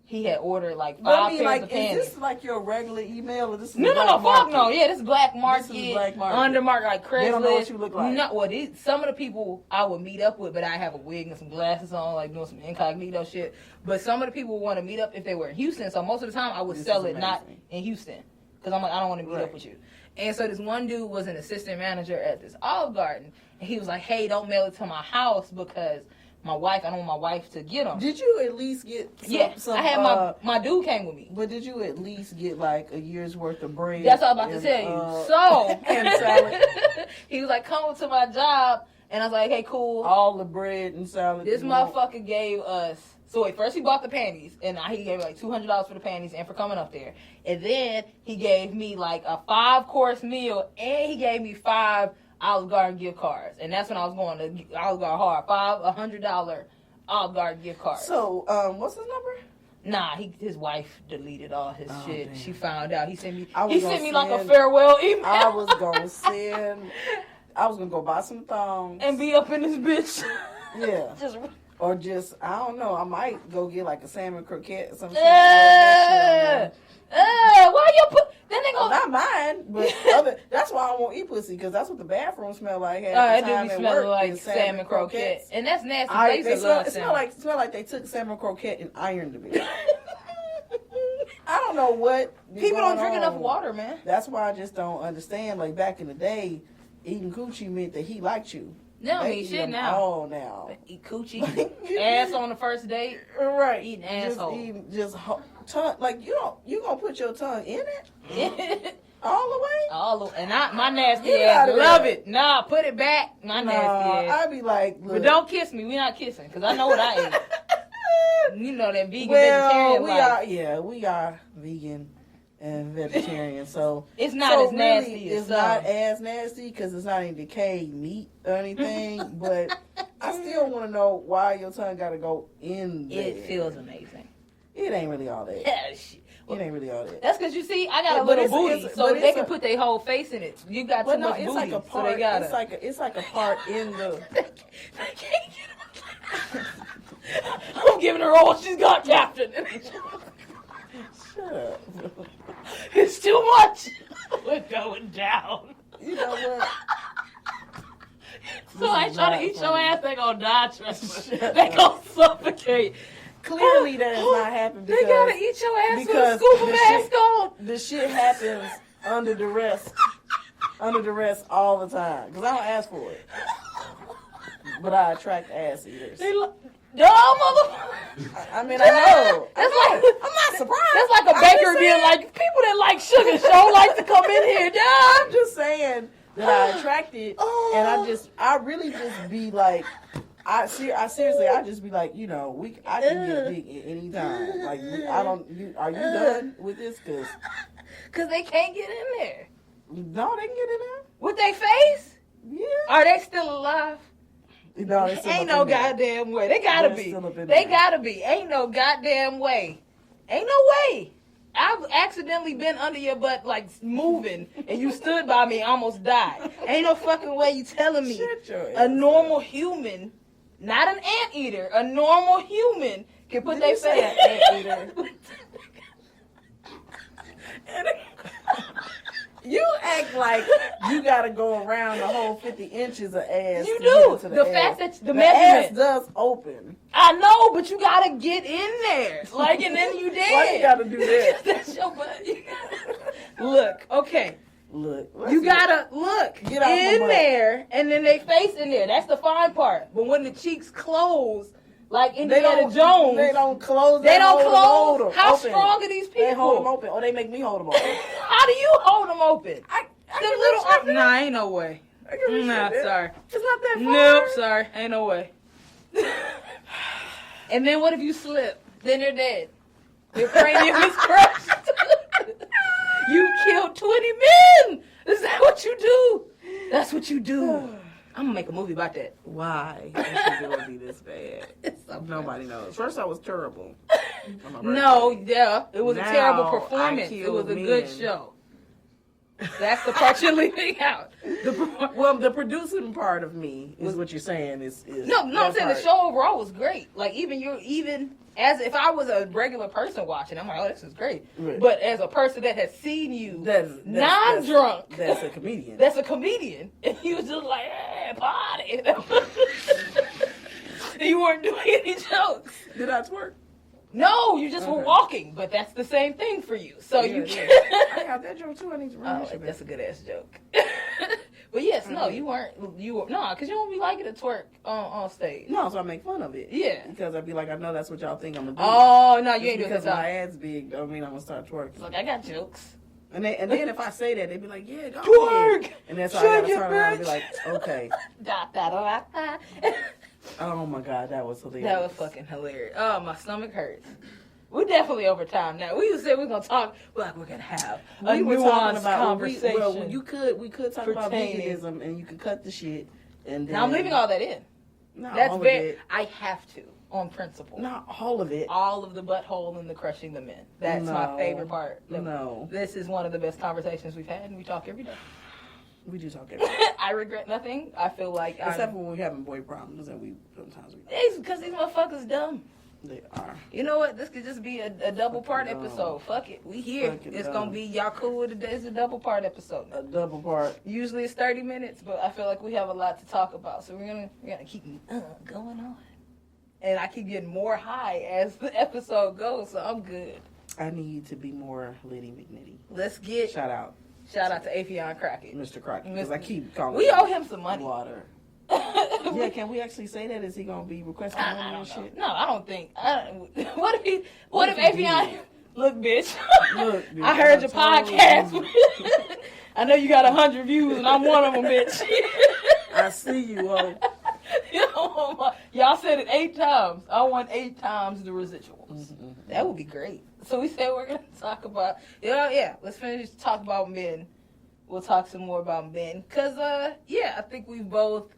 He had ordered like 5 pairs of panties. Is this like your regular email or this is No, fuck no. Yeah, this is black market. This is black market. Undermarket, like Craigslist. They don't know what you look like. No, well, some of the people I would meet up with, but I have a wig and some glasses on, like doing some incognito shit. But some of the people want to meet up if they were in Houston. So most of the time I would sell it not in Houston because I'm like, I don't want to meet up with you. And so this one dude was an assistant manager at this Olive Garden, and he was like, "Hey, don't mail it to my house because I don't want my wife to get them." Did you at least get some, I had my dude came with me. But did you at least get like a year's worth of bread? That's what I'm about to tell you. So and salad. He was like, "Come to my job," and I was like, "Hey, cool." All the bread and salad. This motherfucker gave us. So wait, first he bought the panties, and he gave me like $200 for the panties and for coming up there. And then he gave me like a 5-course meal, and he gave me 5 Olive Garden gift cards. And that's when I was going to Olive Garden hard. $100 Olive Garden gift cards. So, what's his number? Nah, his wife deleted all his shit. Damn. She found out. He sent me like a farewell email. I was gonna go buy some thongs and be up in this bitch. Yeah. Or just, I don't know, I might go get like a salmon croquette or some shit. Why you put, then they go. Not mine, but that's why I won't eat pussy, because that's what the bathroom smell like. It do be smelling like salmon croquette. And that's nasty. It smell like they took salmon croquette and ironed the bitch. I don't know what. People don't drink enough water, man. That's why I just don't understand. Like back in the day, eating coochie meant that he liked you. No, I mean shit now. Oh, now. Eat coochie, ass on the first date. Right. Eating asshole. Tongue. Like you gonna put your tongue in it? All the way? And my nasty ass love it. Nah, put it back. My nasty ass. I'd be like, look. But don't kiss me. We not kissing, because I know what I ate. You know that vegan vegetarian life. We are vegan and vegetarian, so it's not as nasty. It's not as nasty because it's not any decayed meat or anything. But I still want to know why your tongue got to go in there. It feels amazing. It ain't really all that. Yeah, shit. It ain't really all that. That's because you see, I got a little booty, so they can put their whole face in it. You got too much booty, like a part, so they got it's like a part in the. I'm giving her all she's got, Captain. Shut up. It's too much. We're going down. You know what? So I ain't trying to eat your ass. They gonna die, trust me. They gonna suffocate. Clearly that has not happened because they gotta eat your ass with a scoop of mask on. The shit happens under duress all the time because I don't ask for it, but I attract ass eaters. Dumb motherfucker. I mean, I know. I'm not surprised. That's like a baker being like, people that like sugar don't like to come in here. Dumb. I'm just saying that I attracted, and I really just be like, I seriously, I just be like, you know, I can get big at any time. Like, are you done with this? Cause they can't get in there. No, they can get in there. With their face? Yeah. Are they still alive? No, they still ain't no goddamn way. They gotta be. They gotta be. Ain't no goddamn way. Ain't no way. I've accidentally been under your butt, like, moving, and you stood by me and almost died. Ain't no fucking way you telling me a normal human, not an anteater, a normal human can put their face. Anteater. You act like you gotta go around the whole 50 inches of ass. You do. The fact that the measurement ass does open. I know, but you gotta get in there. Like, and then you did. Why you gotta do that? That's your butt. Look, okay. Look. You gotta get in there, and then they face in there. That's the fine part. But when the cheeks close, like Indiana Jones, they don't close. They don't close. How open. Strong are these people? They hold them open, or they make me hold them open. How do you hold them open? Nah, ain't no way. Nah, sorry. It's not that far. Nope, sorry, ain't no way. And then what if you slip? Then they're dead. Your cranium is crushed. You killed 20 men. Is that what you do? That's what you do. I'm gonna make a movie about that. Why? It's gonna be this bad. Nobody knows. First, I was terrible. No, yeah, it was a terrible performance. It was a good show. That's the part you're leaving out. The producing part of me is what you're saying is no. I'm saying the show overall was great. Like even as if I was a regular person watching, I'm like, oh, this is great. Right. But as a person that has seen you non-drunk, that's a comedian. That's a comedian, and you was just like, hey, party. You weren't doing any jokes. Did I twerk? No, you just were walking, but that's the same thing for you. So you can't. I got that joke too. I need to remember. Oh, that's a good ass joke. But yes, no, you weren't. You were because you don't be liking to twerk on stage. No, so I make fun of it. Yeah, because I'd be like, I know that's what y'all think I'm gonna do. Oh no, you ain't doing that. Because my ass big, don't mean I'm gonna start twerking. Look, I got jokes. And then if I say that, they'd be like, yeah, go twerk. Ahead. And that's why I gotta turn around and be like, okay. Oh my God, that was hilarious. That was fucking hilarious. Oh, my stomach hurts. We're definitely over time now. We used to say we're gonna talk, like we're gonna have a nuanced conversation. We could talk about veganism, and you could cut the shit. And then, now I'm leaving all that in. No, that's very. I have to, on principle. Not all of it. All of the butthole and the crushing the men. That's my favorite part. No, this is one of the best conversations we've had, and we talk every day. We do talk every day. I regret nothing. I feel like except for when we're having boy problems, and sometimes we. It's because these motherfuckers dumb. They are. You know what? This could just be a double part episode. Fuck it. We here. It's going to be y'all cool with it. It's a double part episode. A double part. Usually it's 30 minutes, but I feel like we have a lot to talk about. So we're going to keep going on. And I keep getting more high as the episode goes, so I'm good. I need to be more Liddy McNitty. Let's get... Shout out to Afion Crockett. Mr. Crockett. Because I keep calling We owe him some money. Water. Yeah, can we actually say that? Is he gonna be requesting money and shit? No, I don't think. What if Afion? Look, bitch. I heard your podcast. I know you got 100 views, and I'm one of them, bitch. I see you, y'all said it 8 times. I want 8 times the residuals. Mm-hmm. That would be great. So we said we're gonna talk about. Let's finish talk about men. We'll talk some more about men. Because, I think we both,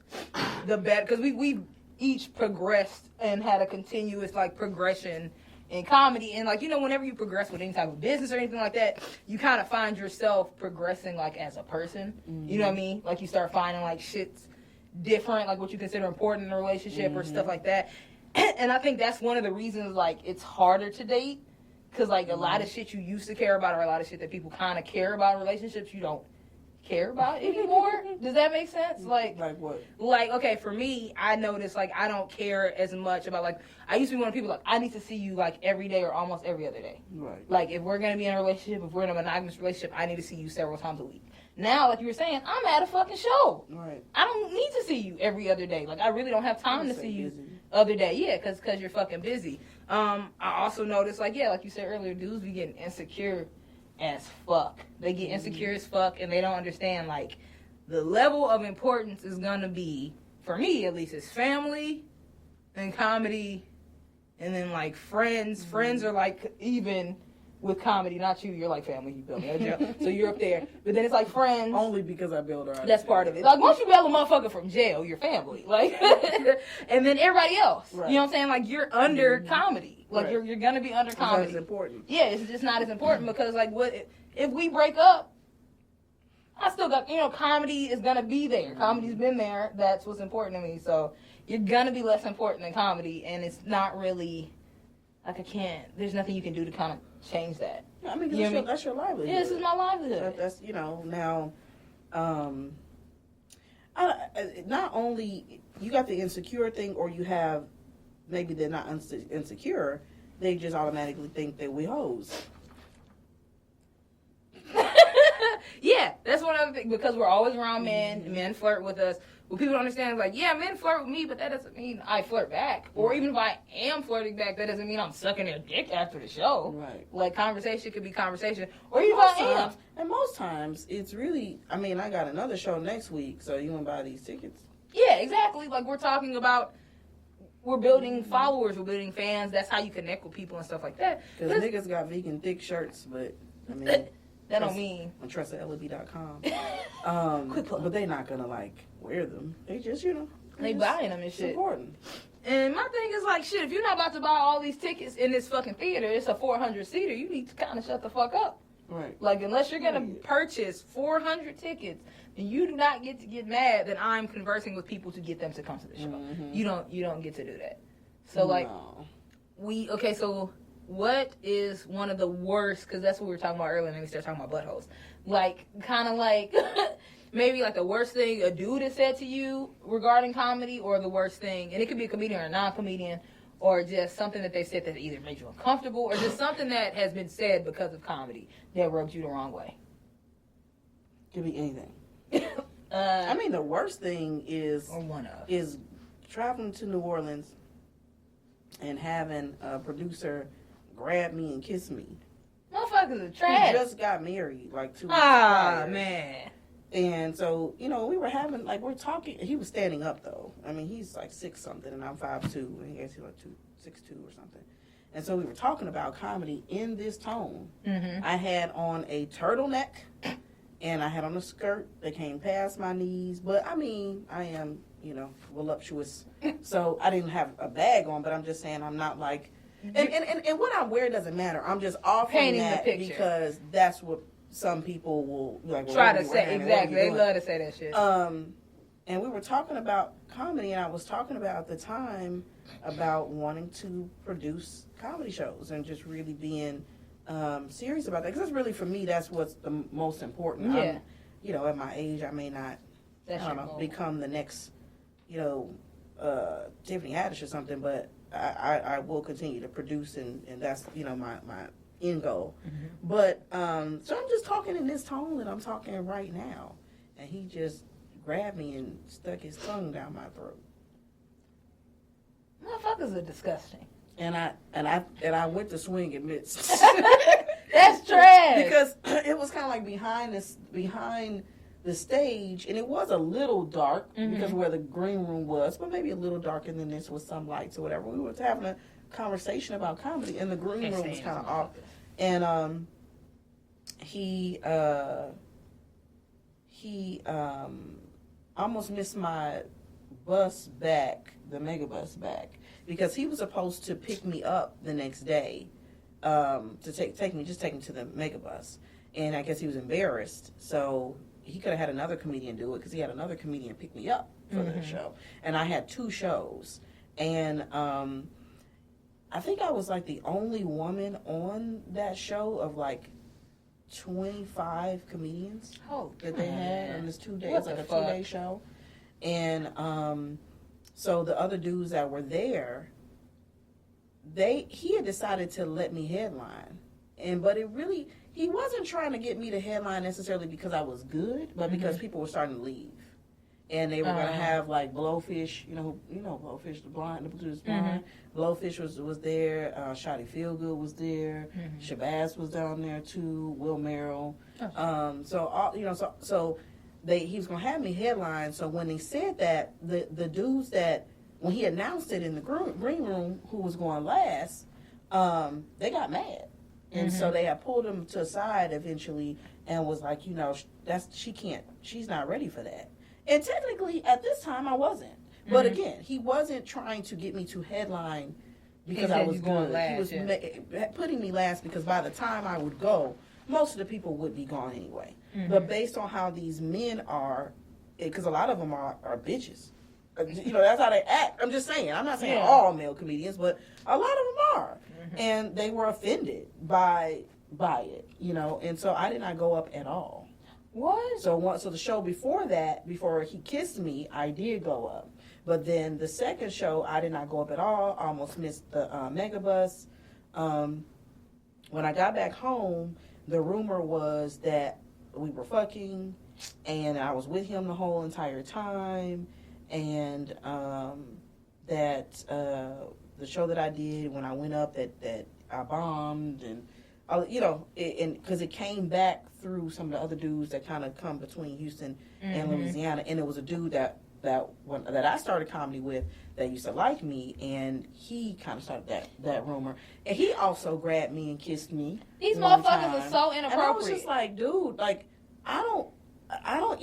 because we each progressed and had a continuous, progression in comedy. And, whenever you progress with any type of business or anything like that, you kind of find yourself progressing, as a person. Mm-hmm. You know what I mean? You start finding, shit's different, what you consider important in a relationship or stuff like that. And I think that's one of the reasons, it's harder to date. Because, a lot of shit you used to care about or a lot of shit that people kind of care about in relationships, you don't care about anymore. Does that make sense? Like what? Okay, for me, I noticed I don't care as much about I used to be one of the people I need to see you every day or almost every other day. Right. If we're gonna be in a relationship, if we're in a monogamous relationship, I need to see you several times a week. Now, like you were saying, I'm at a fucking show. Right. I don't need to see you every other day. I really don't have time to see you. other day. Yeah, because you're fucking busy. I also noticed, like you said earlier, dudes be getting insecure as fuck. They get insecure as fuck, and they don't understand, like, the level of importance is gonna be, for me at least, is family and comedy, and then, like, friends. Friends are, like, even with comedy, not you. You're like family. You build me out of jail, so you're up there. But then it's like friends. Only because I build her out. That's part of it. Like, once you bail a motherfucker from jail, you're family. Like, and then everybody else. Right. You know what I'm saying? Like, you're under comedy. Like, right. you're gonna be under comedy. It's important. Yeah, it's just not as important because, like, what if we break up? I still got, comedy is gonna be there. Comedy's been there. That's what's important to me. So you're gonna be less important than comedy, and it's not really like there's nothing you can do to kind of change that. I mean, that's your livelihood. Yeah, this is my livelihood. That's now. Not only you got the insecure thing, or you have maybe they're not insecure, they just automatically think that we hoes. Yeah, that's one other thing, because we're always around men. Mm-hmm. Men flirt with us. What people don't understand is, like, yeah, men flirt with me, but that doesn't mean I flirt back. Or even if I am flirting back, that doesn't mean I'm sucking their dick after the show. Right. Like, conversation could be conversation. Or even if I am. And most times, it's really, I got another show next week, so you want to buy these tickets? Yeah, exactly. Like, we're talking about, we're building followers, we're building fans. That's how you connect with people and stuff like that. Because niggas got vegan thick shirts, but, that don't mean on TressaEleby.com. But they not gonna wear them. They just they buying them and shit. It's important. And my thing is like, shit, if you're not about to buy all these tickets in this fucking theater, it's a 400-seater, you need to kind of shut the fuck up. Right. Like, unless you're gonna purchase 400 tickets, then you do not get to get mad that I'm conversing with people to get them to come to the show. Mm-hmm. You don't get to do that. So so what is one of the worst, because that's what we were talking about earlier, and then we started talking about buttholes. Like, kind of like, maybe like the worst thing a dude has said to you regarding comedy, or the worst thing, and it could be a comedian or a non-comedian, or just something that they said that either made you uncomfortable, or just something that has been said because of comedy that rubbed you the wrong way. Could be anything. The worst thing is, or one of, is traveling to New Orleans and having a producer grab me and kiss me. Motherfuckers are trash. He just got married 2 weeks prior. Ah, man. And so, we were having, we're talking. He was standing up, though. He's 6-something, and I'm 5'2", and he guess he's 6'2" or something. And so we were talking about comedy in this tone. Mm-hmm. I had on a turtleneck, and I had on a skirt that came past my knees. But, I am, voluptuous. So I didn't have a bag on, but I'm just saying I'm not And what I wear doesn't matter. I'm just offering that because that's what some people will try to say. Exactly, they love to say that shit. And we were talking about comedy, and I was talking about at the time about wanting to produce comedy shows and just really being serious about that. Because that's really, for me, that's what's the most important. Yeah. At my age, I may not, become the next, Tiffany Haddish or something, but I will continue to produce, and that's, my end goal. Mm-hmm. But, so I'm just talking in this tone that I'm talking right now. And he just grabbed me and stuck his tongue down my throat. Motherfuckers are disgusting. And I went to swing amidst. That's trash. Because it was kind of behind the stage, and it was a little dark, mm-hmm. because where the green room was, but maybe a little darker than this with some lights or whatever. We were having a conversation about comedy, and the green room was kind of off. And he almost missed my bus back, the mega bus back, because he was supposed to pick me up the next day, to take me to the mega bus, and I guess he was embarrassed, so he could have had another comedian do it, because he had another comedian pick me up for mm-hmm. the show. And I had 2 shows. And I think I was the only woman on that show of 25 comedians that they had on this 2 days. It's a 2-day show. And so the other dudes that were there, he had decided to let me headline. But he wasn't trying to get me to headline necessarily because I was good, but because mm-hmm. people were starting to leave. and they were gonna have like Blowfish. You know Blowfish, the producer's blind. Blowfish was there. Shotty Feelgood was there. Shabazz was down there too. Will Merrill. So he was gonna have me headline. So when he said that, the dudes that when he announced it in the green room, who was going last, they got mad, and so they had pulled him to the side eventually and was like, she's not ready for that. And technically, at this time, I wasn't. But again, he wasn't trying to get me to headline because I was good. Last, he was putting me last because by the time I would go, most of the people would be gone anyway. But based on how these men are, because a lot of them are bitches. That's how they act. I'm just saying. I'm not saying all male comedians, but a lot of them are. And they were offended by it, And so I did not go up at all. What? So the show before that, before he kissed me, I did go up. But then the second show, I did not go up at all. I almost missed the megabus. When I got back home, the rumor was that we were fucking, and I was with him the whole entire time, and that the show that I did when I went up that I bombed, and and because it came back through some of the other dudes that kind of come between Houston and Louisiana, and it was a dude that I started comedy with that used to like me, and he kind of started that rumor, and he also grabbed me and kissed me. These motherfuckers are so inappropriate. And I was just like, dude, like I don't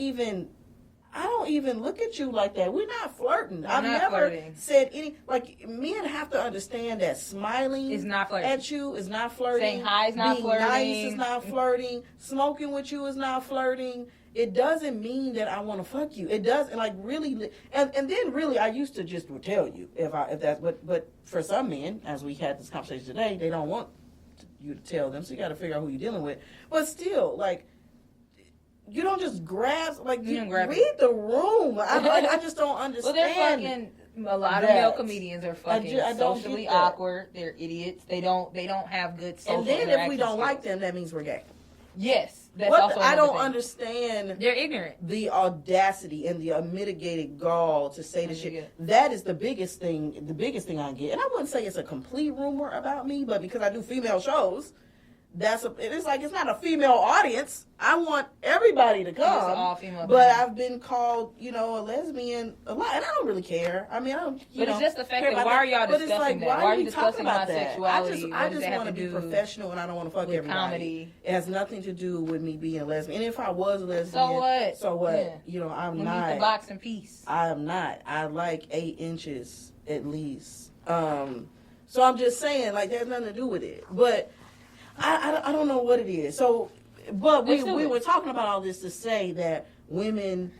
even look at you like that. We're not flirting. I've never said any. Like, men have to understand that smiling is not flirting. At you is not flirting. Saying hi is not being flirting. Nice is not flirting. Smoking with you is not flirting. It doesn't mean that I want to fuck you. It doesn't, like, really. And then really, I used to just tell you if that's. But for some men, as we had this conversation today, they don't want you to tell them. So you got to figure out who you're dealing with. But still, like. You don't just grab, like, read the room. I just don't understand. Well, they're fucking, a lot of male comedians are fucking socially awkward. They're idiots. They don't have good social And then if we don't like them, that means we're gay. Yes. That's also I don't understand. They're ignorant. The audacity and the unmitigated gall to say the shit. That is the biggest thing I get. And I wouldn't say it's a complete rumor about me, but because I do female shows, it's not a female audience. I want everybody to come. All female. But I've been called, a lesbian a lot, and I don't really care. I mean, I don't. But it's just the fact that why are y'all discussing that? Why are you discussing my sexuality? I just want to be professional, and I don't want to fuck everybody. Comedy. It has nothing to do with me being a lesbian. And if I was a lesbian, so what? Yeah. I'm not. Leave the box in peace. I am not. I like 8 inches at least. So I'm just saying, like, there's nothing to do with it, but. I don't know what it is. So, but we were talking about all this to say that women,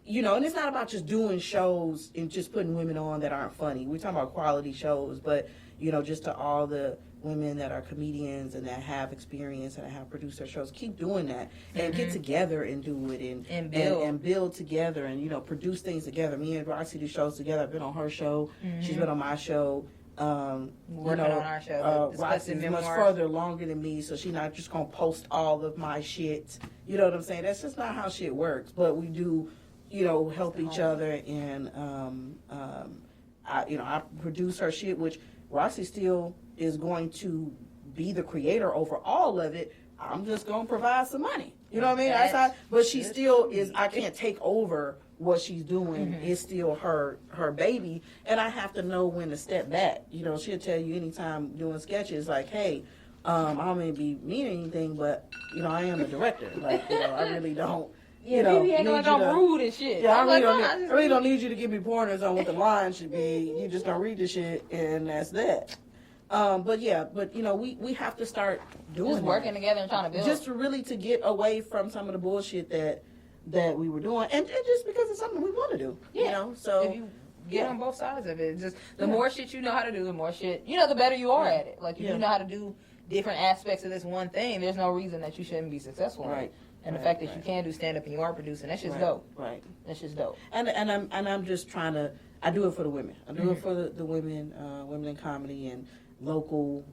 and it's not about just doing shows and just putting women on that aren't funny. We're talking about quality shows, but, just to all the women that are comedians and that have experience and that have produced their shows, keep doing that and get together and do it and build together and, produce things together. Me and Roxxy do shows together. I've been on her show. She's been on my show. Working on our show. Roxxy's much further longer than me, so she's not just gonna post all of my shit. You know what I'm saying? That's just not how shit works. But we do, help each other, and I produce her shit, which Roxxy still is going to be the creator over all of it. I'm just gonna provide some money. You know what I mean? But she still is. I can't take over what she's doing. Is still her baby, and I have to know when to step back. She'll tell you anytime doing sketches, like, hey, I don't mean to be mean or anything, but I am a director. Like, I really don't. People acting like I'm rude and shit. Yeah, I really don't need you to give me pointers on what the line should be. You just gonna read the shit, and that's that. But we have to start doing just working together and trying to build. Just to get away from some of the bullshit that we were doing, and just because it's something we want to do, So if you get on both sides of it, just the more shit you know how to do, the more shit the better you are at it. Like if you know how to do different aspects of this one thing, there's no reason that you shouldn't be successful. Right. And the fact that you can do stand up and you are producing, that's just dope. Right. That's just dope. And I'm just trying to. I do it for the women. I do it for the women, women in comedy and local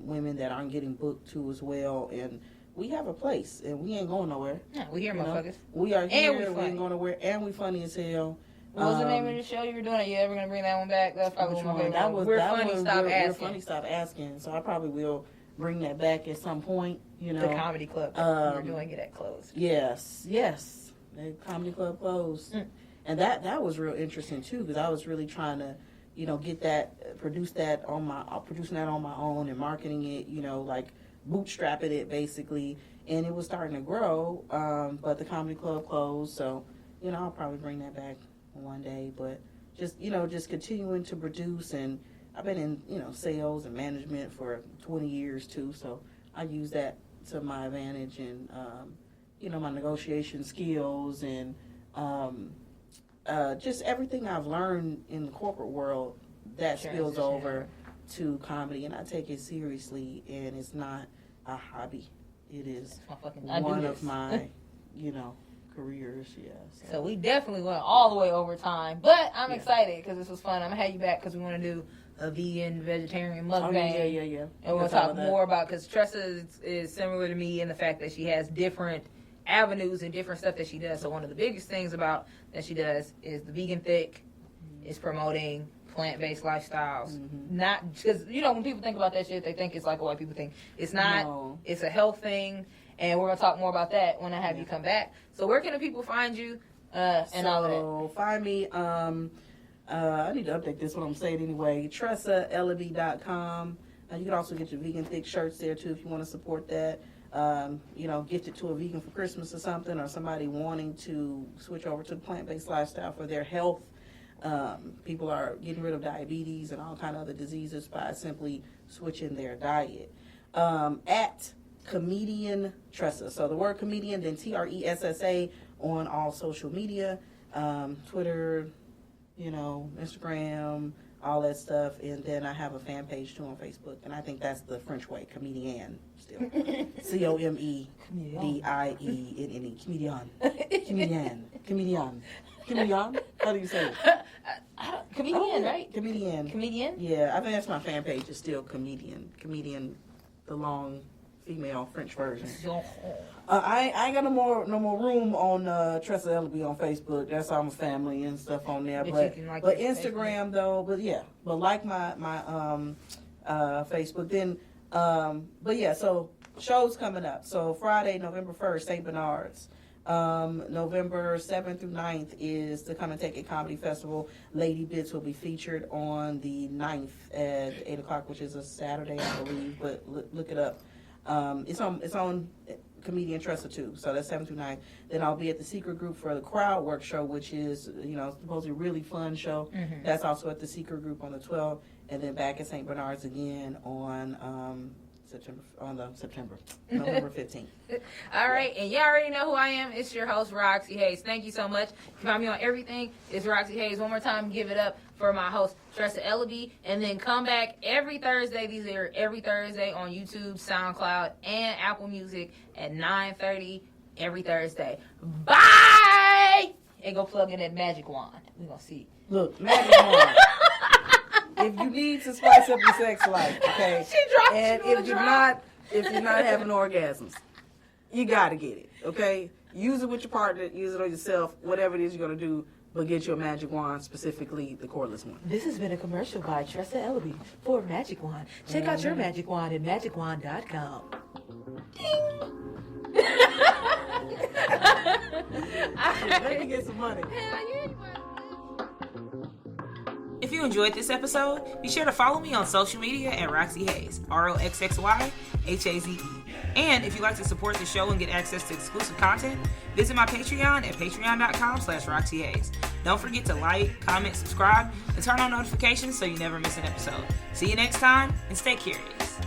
women that aren't getting booked too as well, and we have a place, and we ain't going nowhere. Yeah, we here, motherfuckers. We are here, and we ain't going nowhere, and we funny as hell. What was the name of the show you were doing? Are you ever going to bring that one back? That's probably my favorite one. We're Funny, Stop Asking. So I probably will bring that back at some point, you know. The Comedy Club. We're doing it at closed. Yes. The Comedy Club closed. And that was real interesting, too, because I was really trying to, you know, producing that on my own and marketing it, you know, like bootstrapping it basically. And it was starting to grow, but the Comedy Club closed. So, you know, I'll probably bring that back one day. But just continuing to produce. And I've been in, you know, sales and management for 20 years, too. So I use that to my advantage and, you know, my negotiation skills and just everything I've learned in the corporate world that spills over to comedy, and I take it seriously, and it's not a hobby. It is one of my, you know, careers, So we definitely went all the way over time, but I'm excited because this was fun. I'm going to have you back because we want to do a vegan, vegetarian mukbang. Yeah. And we'll talk more about, because Tressa is similar to me in the fact that she has different avenues and different stuff that she does. So one of the biggest things about that she does is the vegan thick, is promoting plant-based lifestyles. Not because, you know, when people think about that shit, they think it's like what white people think. It's not. No. It's a health thing, and we're gonna talk more about that when I have you come back. So where can the people find you and all of that? So find me. I need to update this when I'm saying anyway. TressaEleby.com. You can also get your vegan thick shirts there too if you want to support that. You know, gift it to a vegan for Christmas or something, or somebody wanting to switch over to the plant-based lifestyle for their health. People are getting rid of diabetes and all kind of other diseases by simply switching their diet. At Comedian Tressa. So the word comedian, then Tressa on all social media, Twitter, you know, Instagram, all that stuff. And then I have a fan page too on Facebook, and I think that's the French way, comedian still. COMEDIENNE, comedian. Comedian? How do you say it? Comedian, right? Comedian? Yeah, I think that's my fan page. Is still comedian. Comedian, the long female French version. I ain't got no more room on Tressa Eleby on Facebook. That's all my family and stuff on there. But Instagram though. But yeah, but like my Facebook. Then but yeah. So shows coming up. So Friday, November 1st, St. Bernard's. November 7th through 9th is the Come and Take It Comedy Festival. Lady Bits will be featured on the 9th at 8 o'clock, which is a Saturday, I believe, but look it up. It's on Comedian Tressa too, so that's 7th through 9th. Then I'll be at the Secret Group for the Crowd Work Show, which is, you know, supposedly a really fun show. That's also at the Secret Group on the 12th, and then back at St. Bernard's again on November 15th. All right, and y'all already know who I am. It's your host, Roxxy Haze. Thank you so much. You can find me on everything. It's Roxxy Haze. One more time, give it up for my host, Tressa Eleby. And then come back every Thursday. These are every Thursday on YouTube, SoundCloud, and Apple Music at 9:30 every Thursday. Bye! And go plug in that magic wand. We're going to see. Look, magic wand. If you need to spice up your sex life, okay, and if you're not having orgasms, you gotta get it, okay. Use it with your partner, use it on yourself, whatever it is you're gonna do, but get your magic wand, specifically the cordless one. This has been a commercial by Tressa Eleby for Magic Wand. Check out your magic wand at magicwand.com. Ding. Let me get some money. If you enjoyed this episode, be sure to follow me on social media at Roxxy Haze, ROXXYHAZE. And if you'd like to support the show and get access to exclusive content, visit my Patreon at patreon.com/Roxxy Haze. Don't forget to like, comment, subscribe, and turn on notifications so you never miss an episode. See you next time, and stay curious.